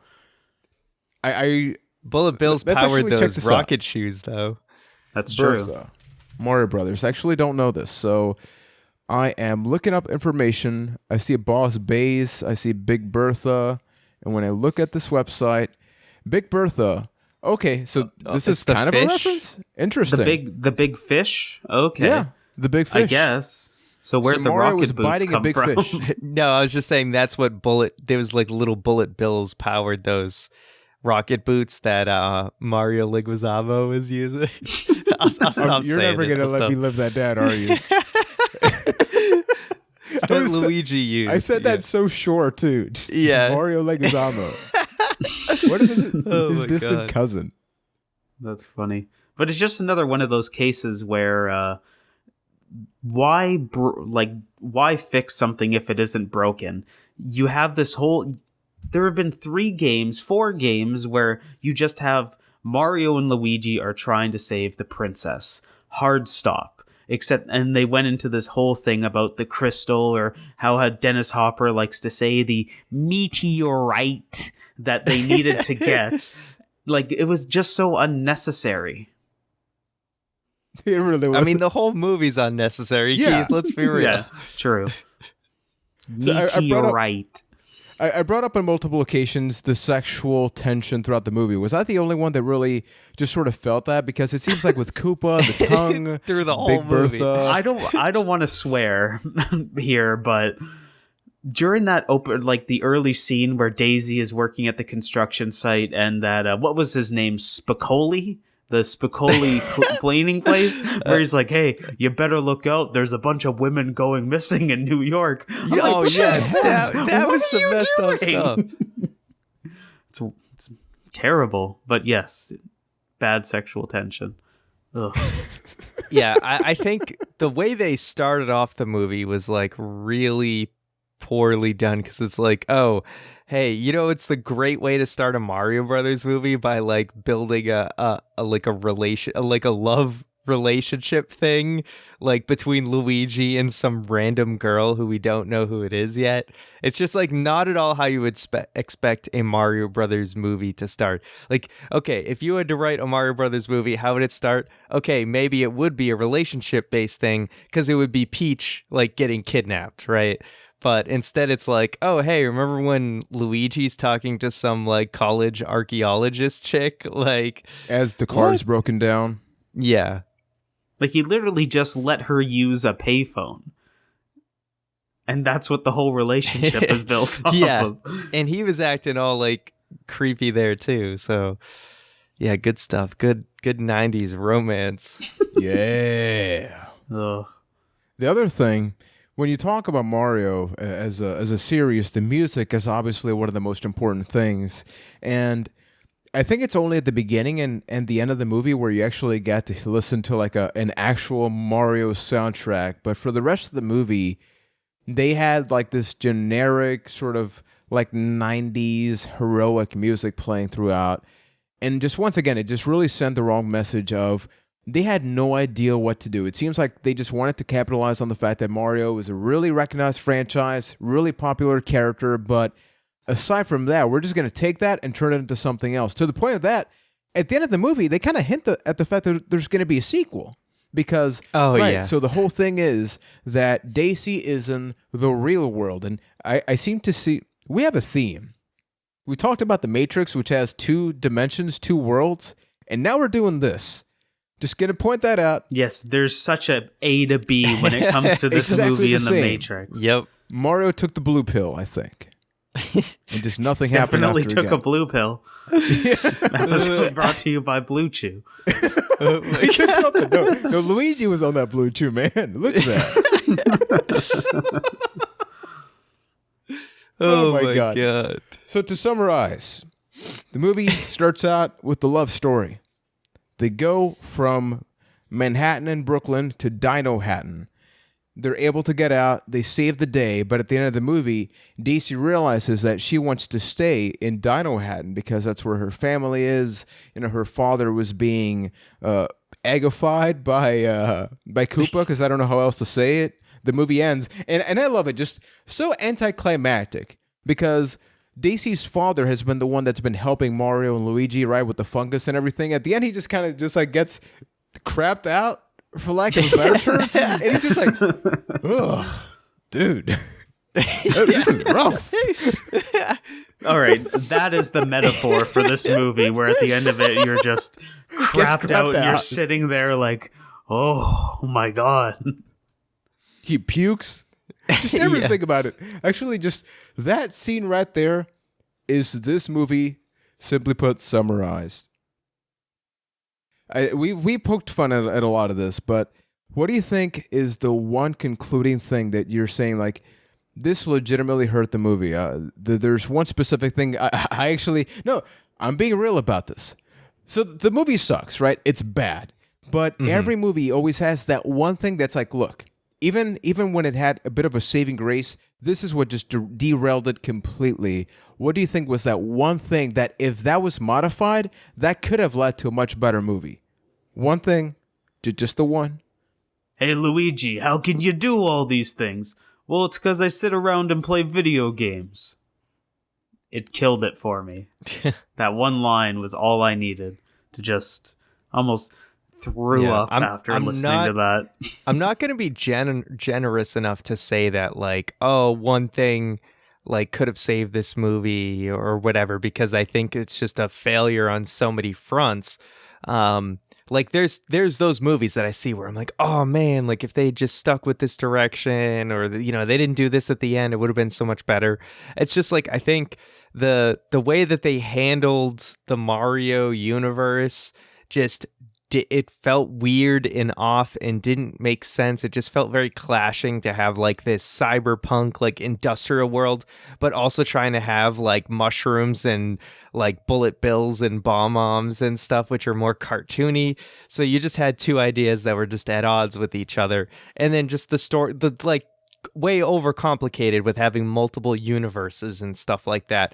I Bullet Bill's powered those rocket shoes, though. That's Bertha, true. Mario Brothers. I actually don't know this, so I am looking up information. I see Boss Bays. I see Big Bertha. And when I look at this website, Big Bertha. Okay, so this is kind of a reference? Interesting. The big fish? Okay. Yeah, the big fish. I guess. So where'd the Mario rocket was boots biting come a big from? fish. No, I was just saying that's what there was like little Bullet Bills powered those rocket boots that Mario Leguizamo is using. I'll stop You're saying never it. going to let me live that down, are you? That Luigi used. I said that so short, too. Just Mario Leguizamo. What if his distant cousin? That's funny. But it's just another one of those cases where why fix something if it isn't broken? You have this whole... There have been 4 games where you just have Mario and Luigi are trying to save the princess. Hard stop. And they went into this whole thing about the crystal, or how Dennis Hopper likes to say the meteorite that they needed to get. Like, it was just so unnecessary. It really was. I mean, the whole movie's unnecessary, Keith. Let's be real. Yeah, true. So Meteorite. I brought up on multiple occasions the sexual tension throughout the movie. Was I the only one that really just sort of felt that? Because it seems like with Koopa, the tongue, through the whole Big movie. Bertha. I don't want to swear here, but during that the early scene where Daisy is working at the construction site, and that what was his name, Spicoli, the Spicoli cleaning place, where he's like, "Hey, you better look out. There's a bunch of women going missing in New York." Yes, that was some messed up stuff. It's terrible, but yes, bad sexual tension. Ugh. Yeah, I think the way they started off the movie was like really poorly done, because it's like, oh, hey, it's the great way to start a Mario Brothers movie by like building a love relationship thing like between Luigi and some random girl who we don't know who it is yet. It's just like not at all how you would expect a Mario Brothers movie to start. Like, okay, if you had to write a Mario Brothers movie, how would it start? Okay, maybe it would be a relationship based thing, because it would be Peach like getting kidnapped, right? But instead it's like, oh, hey, remember when Luigi's talking to some like college archaeologist chick? Like, as the car's broken down. Yeah. Like, he literally just let her use a payphone. And that's what the whole relationship is built off of. And he was acting all like creepy there too. So yeah, good stuff. Good 90s romance. Yeah. Ugh. The other thing, when you talk about Mario as a series, the music is obviously one of the most important things. And I think it's only at the beginning and the end of the movie where you actually get to listen to like an actual Mario soundtrack. But for the rest of the movie, they had like this generic sort of like 90s heroic music playing throughout. And just once again, it just really sent the wrong message of they had no idea what to do. It seems like they just wanted to capitalize on the fact that Mario was a really recognized franchise, really popular character, but aside from that, we're just going to take that and turn it into something else. To the point of that, at the end of the movie, they kind of hint at the fact that there's going to be a sequel. Because, so the whole thing is that Daisy is in the real world. And I seem to see, we have a theme. We talked about the Matrix, which has 2 dimensions, 2 worlds. And now we're doing this. Just going to point that out. Yes, there's such a to B when it comes to this exactly movie in the same. Matrix. Yep. Mario took the blue pill, I think. And just nothing happened Definitely after took again. a blue pill. Episode brought to you by Blue Chew. He took something. No, Luigi was on that Blue Chew, man. Look at that. Oh my God. So to summarize, the movie starts out with the love story. They go from Manhattan and Brooklyn to Dino-Hatton. They're able to get out. They save the day. But at the end of the movie, Daisy realizes that she wants to stay in Dino-Hatton because that's where her family is. Her father was being aggified by Koopa, because I don't know how else to say it. The movie ends. And I love it. Just so anticlimactic, because Daisy's father has been the one that's been helping Mario and Luigi, right, with the fungus and everything. At the end, he just kind of just like gets crapped out, for lack of a better term. And he's just like, ugh, dude, this is rough. All right, that is the metaphor for this movie, where at the end of it, you're just crapped out. And you're sitting there like, oh my God. He pukes. Just never think about it. Actually, just that scene right there is this movie, simply put, summarized. We poked fun at a lot of this, but what do you think is the one concluding thing that you're saying, like, this legitimately hurt the movie? There's one specific thing. I actually, no, I'm being real about this. So the movie sucks, right? It's bad. But every movie always has that one thing that's like, look, even when it had a bit of a saving grace, this is what just derailed it completely. What do you think was that one thing that, if that was modified, that could have led to a much better movie? One thing, just the one. Hey, Luigi, how can you do all these things? Well, it's because I sit around and play video games. It killed it for me. That one line was all I needed to just almost threw up after listening to that. I'm not going to be generous enough to say that, like, oh, one thing like could have saved this movie or whatever, because I think it's just a failure on so many fronts. Like there's those movies that I see where I'm like, oh man, like if they just stuck with this direction, or they didn't do this at the end, it would have been so much better. It's just like, I think the way that they handled the Mario universe just it felt weird and off and didn't make sense. It just felt very clashing to have like this cyberpunk like industrial world, but also trying to have like mushrooms and like bullet bills and bomb bombs and stuff, which are more cartoony. So you just had two ideas that were just at odds with each other. And then just the story, the like way overcomplicated with having multiple universes and stuff like that.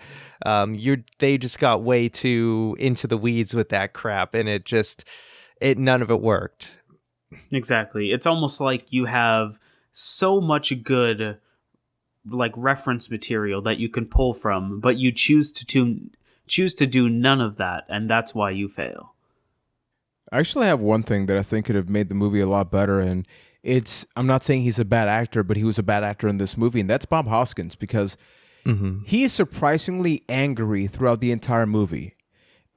They just got way too into the weeds with that crap, and none of it worked. Exactly. It's almost like you have so much good like reference material that you can pull from, but you choose to do none of that, and that's why you fail. I actually have one thing that I think could have made the movie a lot better, and I'm not saying he's a bad actor, but he was a bad actor in this movie, and that's Bob Hoskins, because he is surprisingly angry throughout the entire movie.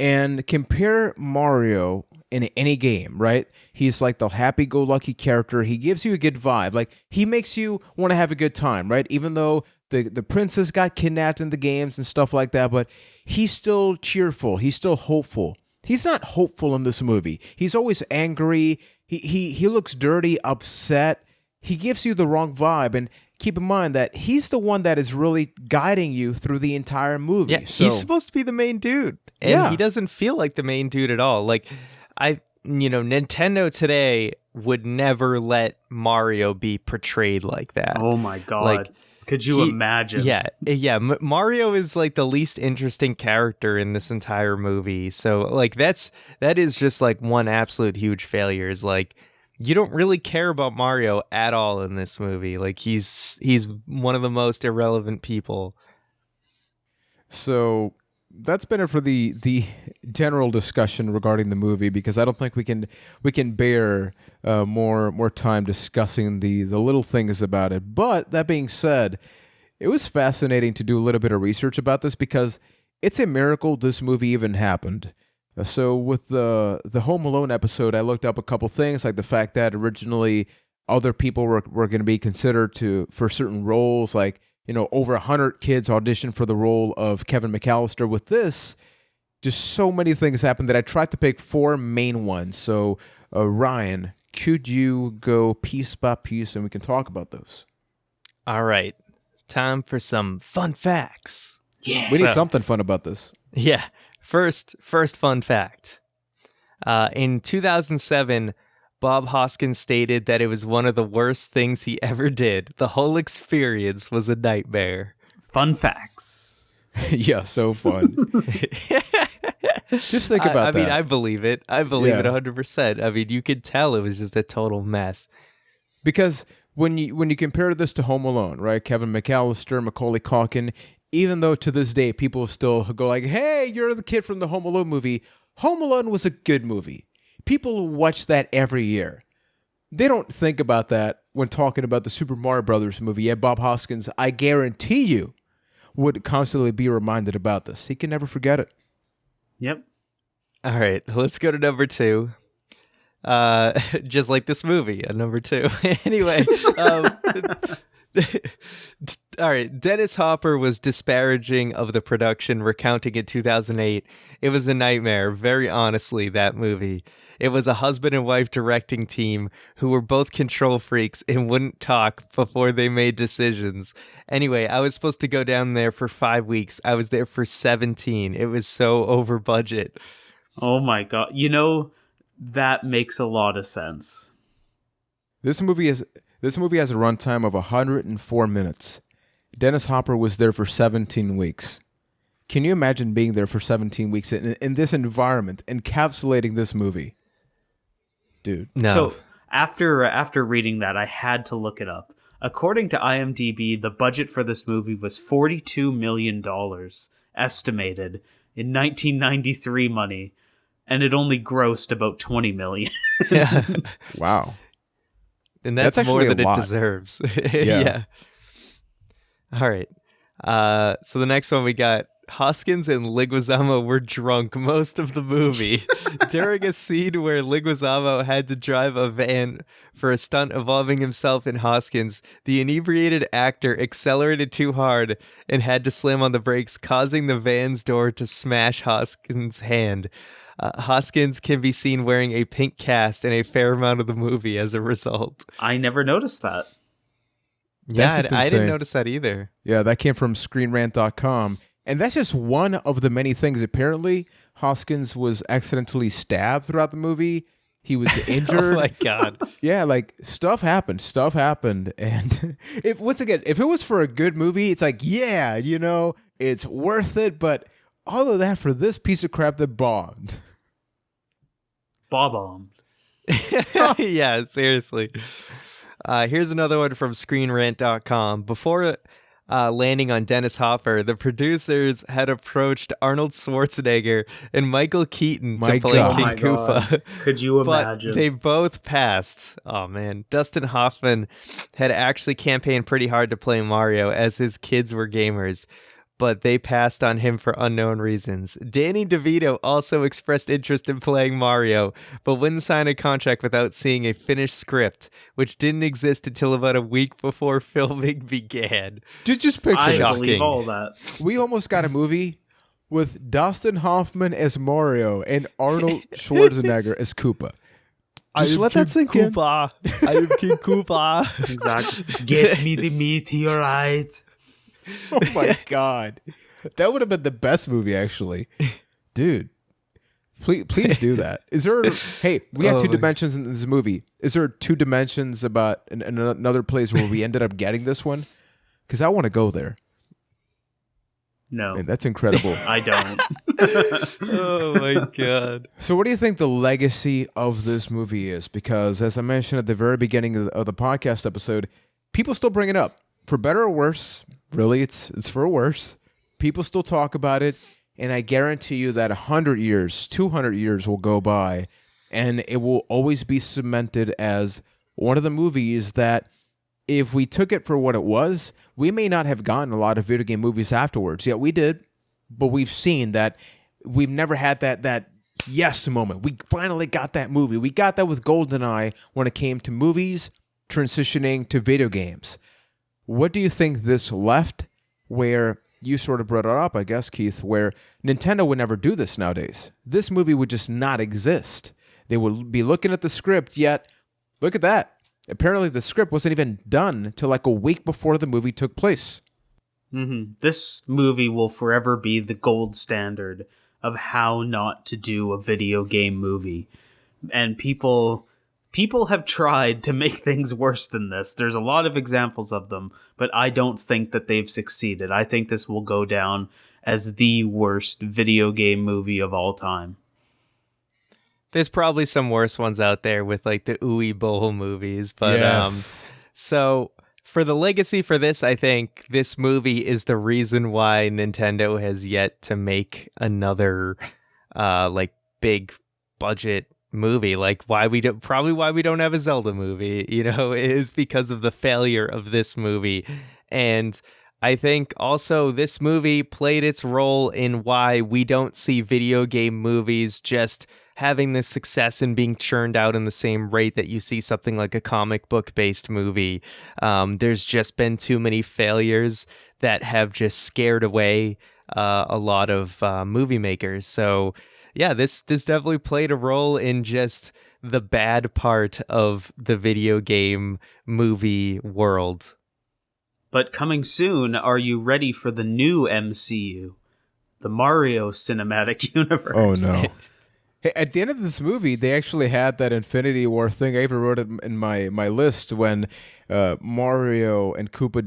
And compare Mario in any game, right? He's like the happy-go-lucky character. He gives you a good vibe. Like, he makes you want to have a good time, right? Even though the princess got kidnapped in the games and stuff like that, but he's still cheerful. He's still hopeful. He's not hopeful in this movie. He's always angry. He looks dirty, upset. He gives you the wrong vibe. And keep in mind that he's the one that is really guiding you through the entire movie. Yeah, he's supposed to be the main dude. And he doesn't feel like the main dude at all. Like, Nintendo today would never let Mario be portrayed like that. Oh my God. Like, could you imagine? Yeah. Mario is like the least interesting character in this entire movie. So like that is just like one absolute huge failure. Is like, you don't really care about Mario at all in this movie. Like he's one of the most irrelevant people. So that's been it for the general discussion regarding the movie, because I don't think we can bear more time discussing the little things about it. But that being said, it was fascinating to do a little bit of research about this, because it's a miracle this movie even happened. So with the Home Alone episode, I looked up a couple things, like the fact that originally other people were going to be considered for certain roles, like, over 100 kids auditioned for the role of Kevin McAllister. With this, just so many things happened that I tried to pick 4 main ones. So, Ryan, could you go piece by piece and we can talk about those? All right. Time for some fun facts. Yeah. We need something fun about this. Yeah. First fun fact. In 2007, Bob Hoskins stated that it was one of the worst things he ever did. The whole experience was a nightmare. Fun facts. Yeah, so fun. Just think about that. I mean, I believe it. I believe it 100%. I mean, you could tell it was just a total mess. Because when you compare this to Home Alone, right? Kevin McAllister, Macaulay Culkin, even though to this day people still go like, hey, you're the kid from the Home Alone movie. Home Alone was a good movie. People watch that every year. They don't think about that when talking about the Super Mario Brothers movie. Yet Bob Hoskins, I guarantee you, would constantly be reminded about this. He can never forget it. Yep. All right, let's go to number 2. Just like this movie, number 2. Anyway, all right. Dennis Hopper was disparaging of the production, recounting in 2008. It was a nightmare, very honestly, that movie. It was a husband and wife directing team who were both control freaks and wouldn't talk before they made decisions. Anyway, I was supposed to go down there for 5 weeks. I was there for 17. It was so over budget. Oh my God. That makes a lot of sense. This movie has a runtime of 104 minutes. Dennis Hopper was there for 17 weeks. Can you imagine being there for 17 weeks in this environment, encapsulating this movie? Dude. No. So after reading that, I had to look it up. According to IMDb, the budget for this movie was $42 million estimated in 1993 money, and it only grossed about $20 million. Yeah. Wow. And that's more than it deserves. Yeah. All right. So the next one we got Hoskins and Leguizamo were drunk most of the movie. During a scene where Leguizamo had to drive a van for a stunt involving himself and Hoskins, the inebriated actor accelerated too hard and had to slam on the brakes, causing the van's door to smash Hoskins' hand. Hoskins can be seen wearing a pink cast in a fair amount of the movie as a result. I never noticed that. Yeah, That's I didn't notice that either. Yeah, that came from ScreenRant.com. And that's just one of the many things. Apparently, Hoskins was accidentally stabbed throughout the movie. He was injured. Oh my God. Yeah, like stuff happened. And if it was for a good movie, it's like, yeah, it's worth it. But all of that for this piece of crap that bombed. Bombed. Yeah, seriously. Here's another one from ScreenRant.com. Before landing on Dennis Hopper, the producers had approached Arnold Schwarzenegger and Michael Keaton to play King Koopa. Could you imagine? But they both passed. Oh man, Dustin Hoffman had actually campaigned pretty hard to play Mario as his kids were gamers, but they passed on him for unknown reasons. Danny DeVito also expressed interest in playing Mario, but wouldn't sign a contract without seeing a finished script, which didn't exist until about a week before filming began. Just picture I this. believe all that. We almost got a movie with Dustin Hoffman as Mario and Arnold Schwarzenegger as Koopa. Just let that sink in. I am King Koopa. Exactly. Get me the meteorite. Oh my God. That would have been the best movie, actually. Dude, please do that. Is there, hey, we have two dimensions in this movie. Is there 2 dimensions about another place where we ended up getting this one? Because I want to go there. No. Man, that's incredible. I don't. Oh my God. So what do you think the legacy of this movie is? Because as I mentioned at the very beginning of the podcast episode, people still bring it up. For better or worse, really, it's for worse. People still talk about it, and I guarantee you that 100 years, 200 years will go by, and it will always be cemented as one of the movies that if we took it for what it was, we may not have gotten a lot of video game movies afterwards. Yeah, we did, but we've seen that we've never had that yes moment. We finally got that movie. We got that with GoldenEye when it came to movies transitioning to video games. What do you think this left where you sort of brought it up, I guess, Keith, where Nintendo would never do this nowadays? This movie would just not exist. They would be looking at the script, yet look at that. Apparently the script wasn't even done till like a week before the movie took place. Mm-hmm. This movie will forever be the gold standard of how not to do a video game movie. And people have tried to make things worse than this. There's a lot of examples of them, but I don't think that they've succeeded. I think this will go down as the worst video game movie of all time. There's probably some worse ones out there with like the Uwe Boll movies, but Yes. So for the legacy for this, I think this movie is the reason why Nintendo has yet to make another like big budget movie. Like why we don't have a Zelda movie, is because of the failure of this movie. And I think also this movie played its role in why we don't see video game movies just having this success and being churned out in the same rate that you see something like a comic book based movie. There's just been too many failures that have just scared away a lot of movie makers. So yeah, this definitely played a role in just the bad part of the video game movie world. But coming soon, are you ready for the new MCU? The Mario Cinematic Universe. Oh no. Hey, at the end of this movie, they actually had that Infinity War thing. I even wrote it in my list when Mario and Koopa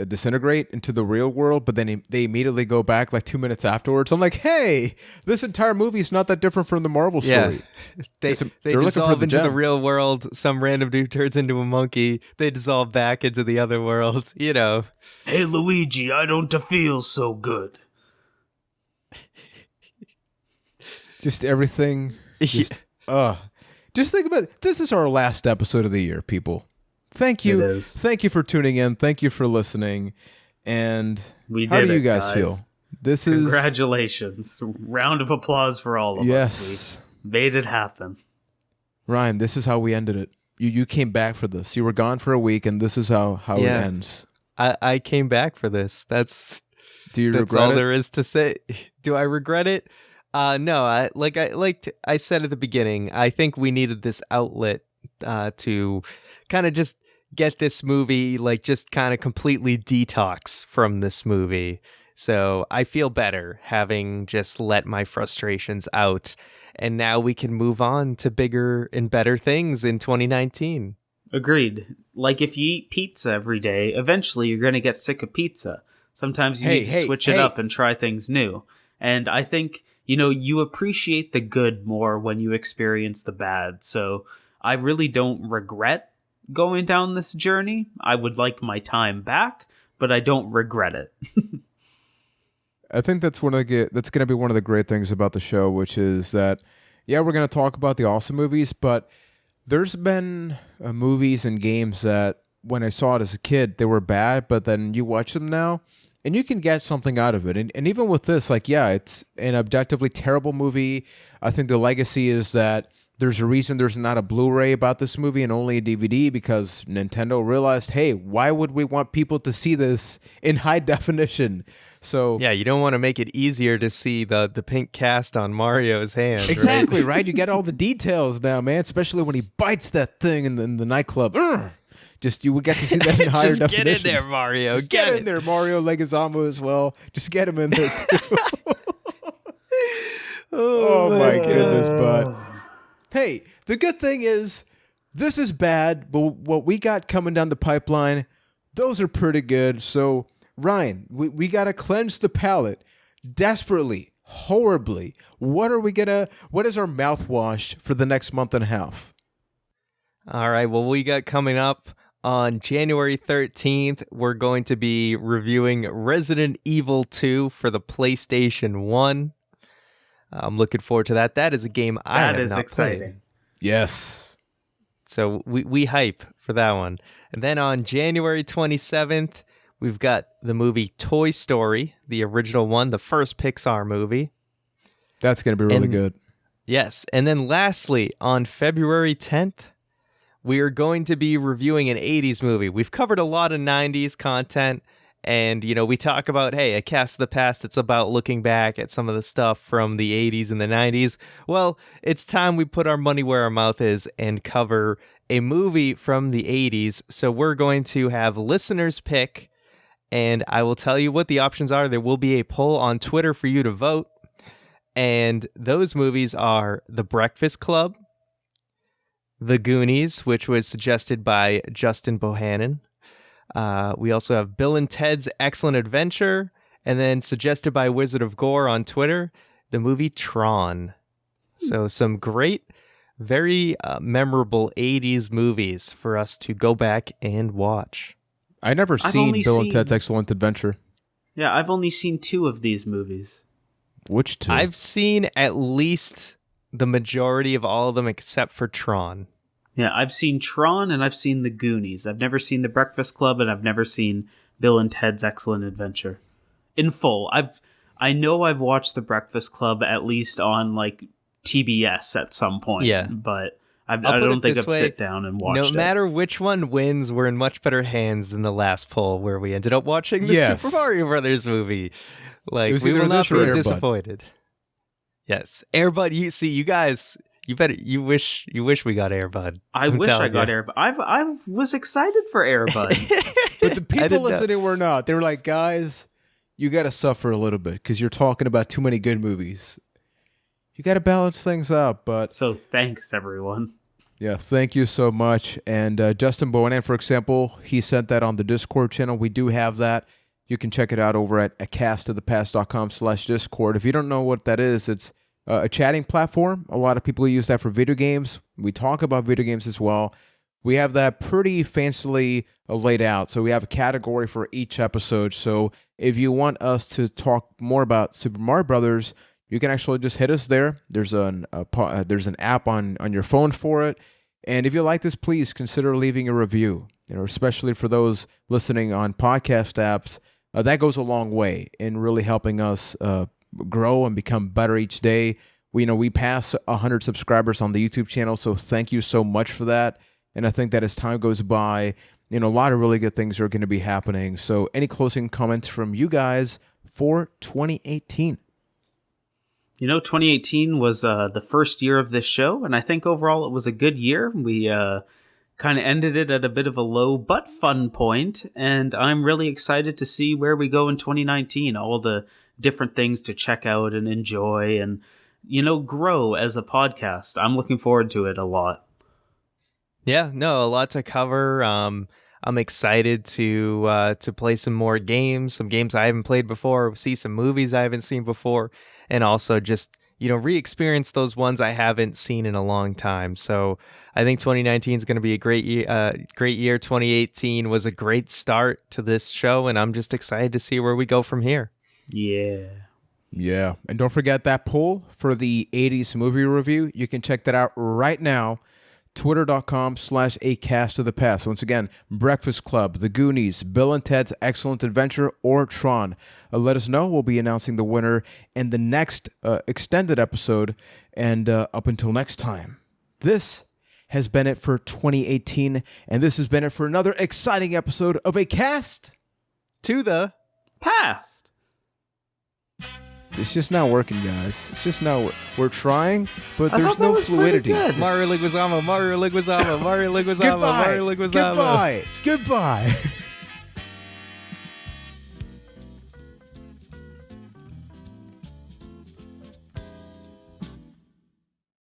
disintegrate into the real world, but then they immediately go back like 2 minutes afterwards. I'm like, hey, this entire movie is not that different from the Marvel story. Yeah. They dissolve into the real world. Some random dude turns into a monkey. They dissolve back into the other world, Hey, Luigi, I don't feel so good. Just everything. Just think about it. This is our last episode of the year, people. Thank you. It is. Thank you for tuning in. Thank you for listening. And We how did do you it, guys feel? This is Congratulations. Round of applause for all of us. Yes. We made it happen. Ryan, this is how we ended it. You came back for this. You were gone for a week, and this is how it ends. I came back for this. Do you regret that's all it? there is to say. Do I regret it? No. I said at the beginning, I think we needed this outlet to kind of just get this movie, like just kind of completely detox from this movie. So I feel better having just let my frustrations out. And now we can move on to bigger and better things in 2019. Agreed. Like if you eat pizza every day, eventually you're going to get sick of pizza. Sometimes you need to switch it up and try things new. And I think, you appreciate the good more when you experience the bad. So I really don't regret going down this journey. I would like my time back, but I don't regret it. I think that's going to be one of the great things about the show, which is that, we're going to talk about the awesome movies, but there's been movies and games that when I saw it as a kid, they were bad, but then you watch them now, and you can get something out of it. And even with this, it's an objectively terrible movie. I think the legacy is that there's a reason there's not a Blu-ray about this movie and only a DVD, because Nintendo realized, hey, why would we want people to see this in high definition? So yeah, you don't want to make it easier to see the pink cast on Mario's hand. Exactly, right? You get all the details now, man, especially when he bites that thing in the nightclub. You would get to see that in higher definition. Just get in there, Mario. Just get in there, Mario Leguizamo as well. Just get him in there, too. oh my goodness, bud. Hey, the good thing is, this is bad, but what we got coming down the pipeline, those are pretty good. So, Ryan, we got to cleanse the palate desperately, horribly. What is our mouthwash for the next month and a half? All right, well, we got coming up on January 13th, we're going to be reviewing Resident Evil 2 for the PlayStation 1. I'm looking forward to that. That is a game I have not played. That is exciting. Yes. So we hype for that one. And then on January 27th, we've got the movie Toy Story, the original one, the first Pixar movie. That's going to be really good. Yes. And then lastly, on February 10th, we are going to be reviewing an 80s movie. We've covered a lot of 90s content. And, we talk about, hey, a cast of the past. It's about looking back at some of the stuff from the 80s and the 90s. Well, it's time we put our money where our mouth is and cover a movie from the 80s. So we're going to have listeners pick, and I will tell you what the options are. There will be a poll on Twitter for you to vote. And those movies are The Breakfast Club, The Goonies, which was suggested by Justin Bohannon. We also have Bill and Ted's Excellent Adventure, and then suggested by Wizard of Gore on Twitter, the movie Tron. So some great, very memorable 80s movies for us to go back and watch. I never seen Bill and Ted's Excellent Adventure. Yeah, I've only seen 2 of these movies. Which 2? I've seen at least the majority of all of them except for Tron. Yeah, I've seen Tron and I've seen The Goonies. I've never seen The Breakfast Club and I've never seen Bill and Ted's Excellent Adventure in full. I know I've watched The Breakfast Club at least on TBS at some point. Yeah, but I don't think I've sit down and watched it. No matter which one wins, we're in much better hands than the last poll where we ended up watching the Super Mario Brothers movie. We will not be disappointed. Yes, Air Bud. You guys. You wish we got Air Bud. I wish I got Air Bud. I was excited for Air Bud. But the people listening were not. They were like, guys, you got to suffer a little bit because you're talking about too many good movies. You got to balance things out. But so thanks, everyone. Yeah, thank you so much. And Justin Bohannon, for example, he sent that on the Discord channel. We do have that. You can check it out over at acastofthepast.com/Discord. If you don't know what that is, it's a chatting platform. A lot of people use that for video games. We talk about video games as well. We have that pretty fancily laid out. So we have a category for each episode. So if you want us to talk more about Super Mario Brothers, you can actually just hit us there. There's an app on your phone for it. And if you like this, please consider leaving a review. Especially for those listening on podcast apps, that goes a long way in really helping us grow and become better each day. We pass 100 subscribers on the YouTube channel, so thank you so much for that. And I think that as time goes by, a lot of really good things are going to be happening. So any closing comments from you guys for 2018? 2018 was the first year of this show, and I think overall it was a good year. We kind of ended it at a bit of a low but fun point, and I'm really excited to see where we go in 2019, all the different things to check out and enjoy and, grow as a podcast. I'm looking forward to it a lot. Yeah, no, a lot to cover. I'm excited to play some more games, some games I haven't played before, see some movies I haven't seen before, and also just, re-experience those ones I haven't seen in a long time. So I think 2019 is going to be a great year. 2018 was a great start to this show, and I'm just excited to see where we go from here. Yeah. And don't forget that poll for the 80s movie review. You can check that out right now. Twitter.com/acastofthepast. Once again, Breakfast Club, The Goonies, Bill and Ted's Excellent Adventure, or Tron. Let us know. We'll be announcing the winner in the next extended episode. And up until next time, this has been it for 2018. And this has been it for another exciting episode of A Cast to the Past. It's just not working, guys. It's just not. We're trying, but there's no fluidity. Mario Leguizamo, Mario Leguizamo, Mario Leguizamo, Goodbye. Mario Leguizamo. Goodbye.